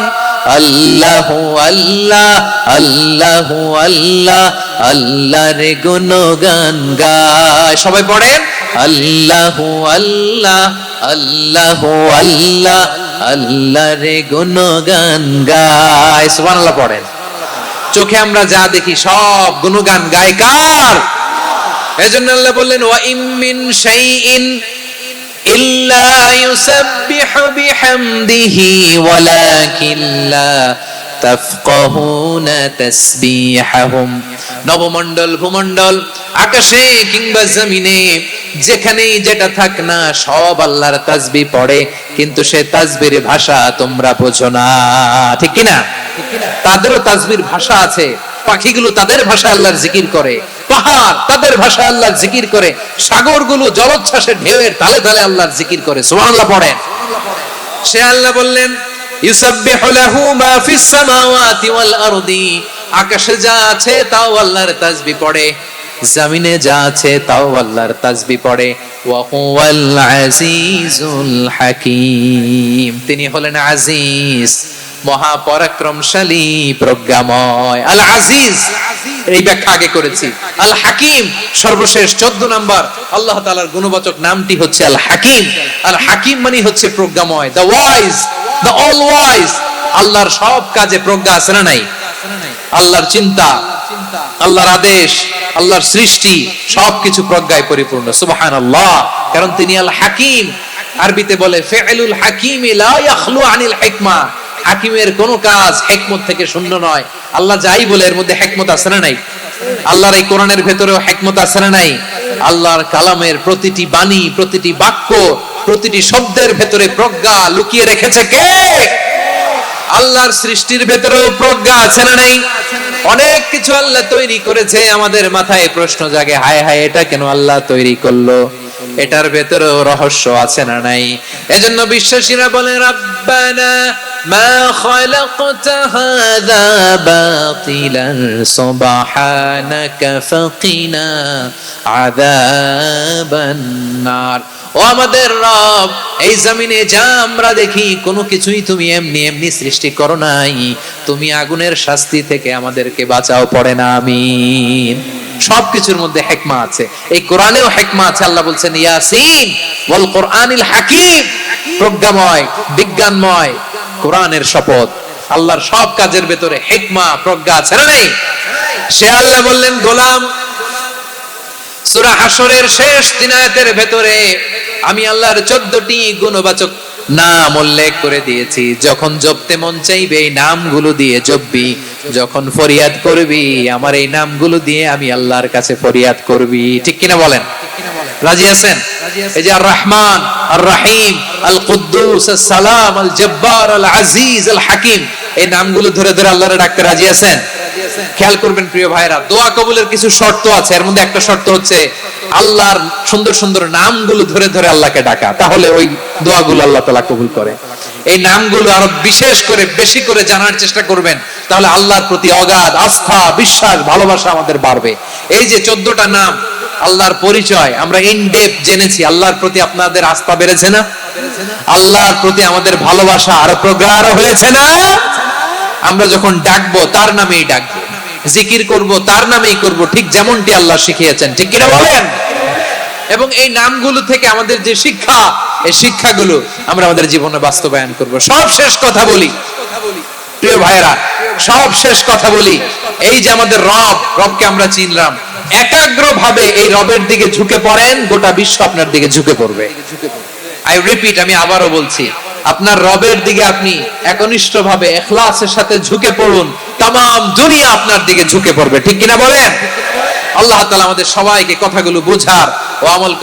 আল্লাহু আল্লাহ আল্লাহু আল্লাহ আল্লাহর গুণগান গায়। সবাই পড়েন আল্লাহু আল্লাহ আল্লাহু আল্লাহ আল্লাহর গুণগান গায়। সুবহানাল্লাহ পড়েন। চোখে আমরা যা দেখি সব গুণগান গায় কার? এজন্য আল্লাহ বললেন ওয়া ইম মিন শাইইন ইল্লা ইউসাব্বিহু বিহামদিহি ওয়ালাকিন লা তাফকাহুনা তাসবিহাহুম। নবমণ্ডল ভূমণ্ডল আকাশে কিংবা জমিনে যেখানেই যেটা থাক না সব আল্লাহর তাসবিহ পড়ে, কিন্তু সে তাসবির ভাষা তোমরা বোঝো না, ঠিক কি না? তাদেরও তাসবির ভাষা আছে। পাখিগুলো তাদের ভাষা আল্লাহর জিকির করে, পাহাড় তাদের ভাষা আল্লাহর জিকির করে, সাগরগুলো জলোচ্ছ্বাসের ঢেউয়ের তালে তালে আল্লাহর জিকির করে। সুবহানাল্লাহ পড়েন। সে আল্লাহ বললেন ইউসাব্বিহু লাহু মা ফিস সামাওয়াতি ওয়াল আরদি, আকাশে যা আছে তাও আল্লাহর তাসবিহ পড়ে, জমিনে যা আছে তাও আল্লাহর তাসবিহ পড়ে। ওয়া হুয়াল আজিজুল হাকীম, তিনি হলেন আজিজ, মহাপরাক্রমশালী, প্রজ্ঞাময়। আল আজিজ এই ব্যাখ্যা আগে করেছি। আল হাকিম সর্বশেষ 14 নাম্বার আল্লাহ তাআলার গুণবাচক নামটি হচ্ছে আল হাকিম। আল হাকিম মানে হচ্ছে প্রজ্ঞাময়, the wise, the all wise. আল্লাহর সব কাজে প্রজ্ঞা আছে না নাই? আল্লাহর চিন্তা, আল্লাহর আদেশ, আল্লাহর সৃষ্টি সবকিছু প্রজ্ঞায় পরিপূর্ণ। সুবহানাল্লাহ, কারণ তিনি আল হাকিম। আরবিতে বলে ফিআলুল হাকিমি লা ইয়াখলু আনিল হিকমা, হাকিমের কোন কাজ হিকমত থেকে শূন্য নয়। আল্লাহ যাই বলে এর মধ্যে হিকমত আছে না নাই? আল্লাহর এই কোরআনের ভেতরেও হিকমত আছে না নাই? আল্লাহর কালামের প্রতিটি বাণী, প্রতিটি বাক্য, প্রতিটি শব্দের ভেতরে প্রজ্ঞা লুকিয়ে রেখেছে কে? আল্লাহর সৃষ্টির ভেতরেও প্রজ্ঞা আছে না নাই? অনেক কিছু আল্লাহ তৈরি করেছে, আমাদের মাথায় প্রশ্ন জাগে, হায় হায় এটা কেন আল্লাহ তৈরি করলো? এটার ভেতরেও রহস্য আছে না নাই? এজন্য বিশ্বাসীরা বলে রাব্বানা মা খালাকতা হাযা বাতিলান সুবহানাকা ফাকিনা আযাবান নার। ও আমাদের রব, এই জমিনে যা আমরা দেখি কোনো কিছুই তুমি এমনি এমনি সৃষ্টি করো নাই, তুমি আগুনের শাস্তি থেকে আমাদেরকে বাঁচাও, পড়ে না আমিন। সবকিছুর মধ্যে হিকমা আছে, এই কোরআনেও হিকমা আছে। আল্লাহ বলছেন ইয়াসিন ওয়াল কোরআনিল হাকিম, প্রজ্ঞাময়, বিজ্ঞানময় কোরআনের শপথ। আল্লাহর সব কাজের ভেতরে হিকমা, প্রজ্ঞা আছে না নাই? সে আল্লাহ বললেন গোলাম, সূরা হাশরের শেষ 3 আয়াতের ভেতরে আমি আল্লাহর 14টি গুণবাচক নাম উল্লেখ করে দিয়েছি। যখন জপতে মন চাইবে এই নামগুলো দিয়ে জপবি, যখন ফরিয়াদ করবি আমার এই নামগুলো দিয়ে আমি আল্লাহর কাছে ফরিয়াদ করবি, ঠিক কিনা বলেন? রাজি আছেন? এই যে আর রহমান, আর রহিম, আল কুদ্দুস, আস সালাম, আল জব্বার, আল আজিজ, আল হাকিম, এই নামগুলো ধরে ধরে আল্লাহরে ডাকতে রাজি আছেন? খেয়াল করবেন প্রিয় ভাইরা, দোয়া কবুলের কিছু শর্ত আছে। এর মধ্যে একটা শর্ত হচ্ছে আল্লাহর সুন্দর সুন্দর নামগুলো ধরে ধরে আল্লাহকে ডাকা, তাহলে ওই দোয়াগুলো আল্লাহ তাআলা কবুল করে। এই নামগুলো আরো বিশেষ করে বেশি করে জানার চেষ্টা করবেন, তাহলে আল্লাহর প্রতি অগাধ আস্থা, বিশ্বাস, ভালোবাসা আমাদের বাড়বে। এই যে 14টা নাম আল্লাহর পরিচয় আমরা ইন ডেপথ জেনেছি, আল্লাহর প্রতি আপনাদের আস্থা বেড়েছে না? আল্লাহর প্রতি আমাদের ভালোবাসা আরো প্রগাঢ় হয়েছে না? আমরা যখন ডাকবো তার নামেই ডাকবো, জিকির করব তার নামেই করব, ঠিক যেমনটি আল্লাহ শিখিয়েছেন, ঠিক কিনা বলেন? এবং এই নামগুলো থেকে আমাদের যে শিক্ষা, এই শিক্ষাগুলো আমরা আমাদের জীবনে বাস্তবায়ন করব। সব শেষ কথা বলি, প্রিয় ভাইরা, সব শেষ কথা বলি, এই যে আমাদের রবকে আমরা চিনলাম, একাগ্রভাবে এই রবের দিকে ঝুঁকে পড়েন, গোটা বিশ্ব আপনার দিকে ঝুঁকে পড়বে। আই রিপিট, আমি আবারও বলছি, আপনার রবের দিকে আপনি একনিষ্ঠভাবে ইখলাসের সাথে ঝুঁকে পড়ুন, তাম দুনিয়া আপনার দিকে ঝুঁকে পড়বে। ঠিক কিনা বলেন? আল্লাহ তাআলা আমাদের সবাইকে কথাগুলো বোঝার ও আমল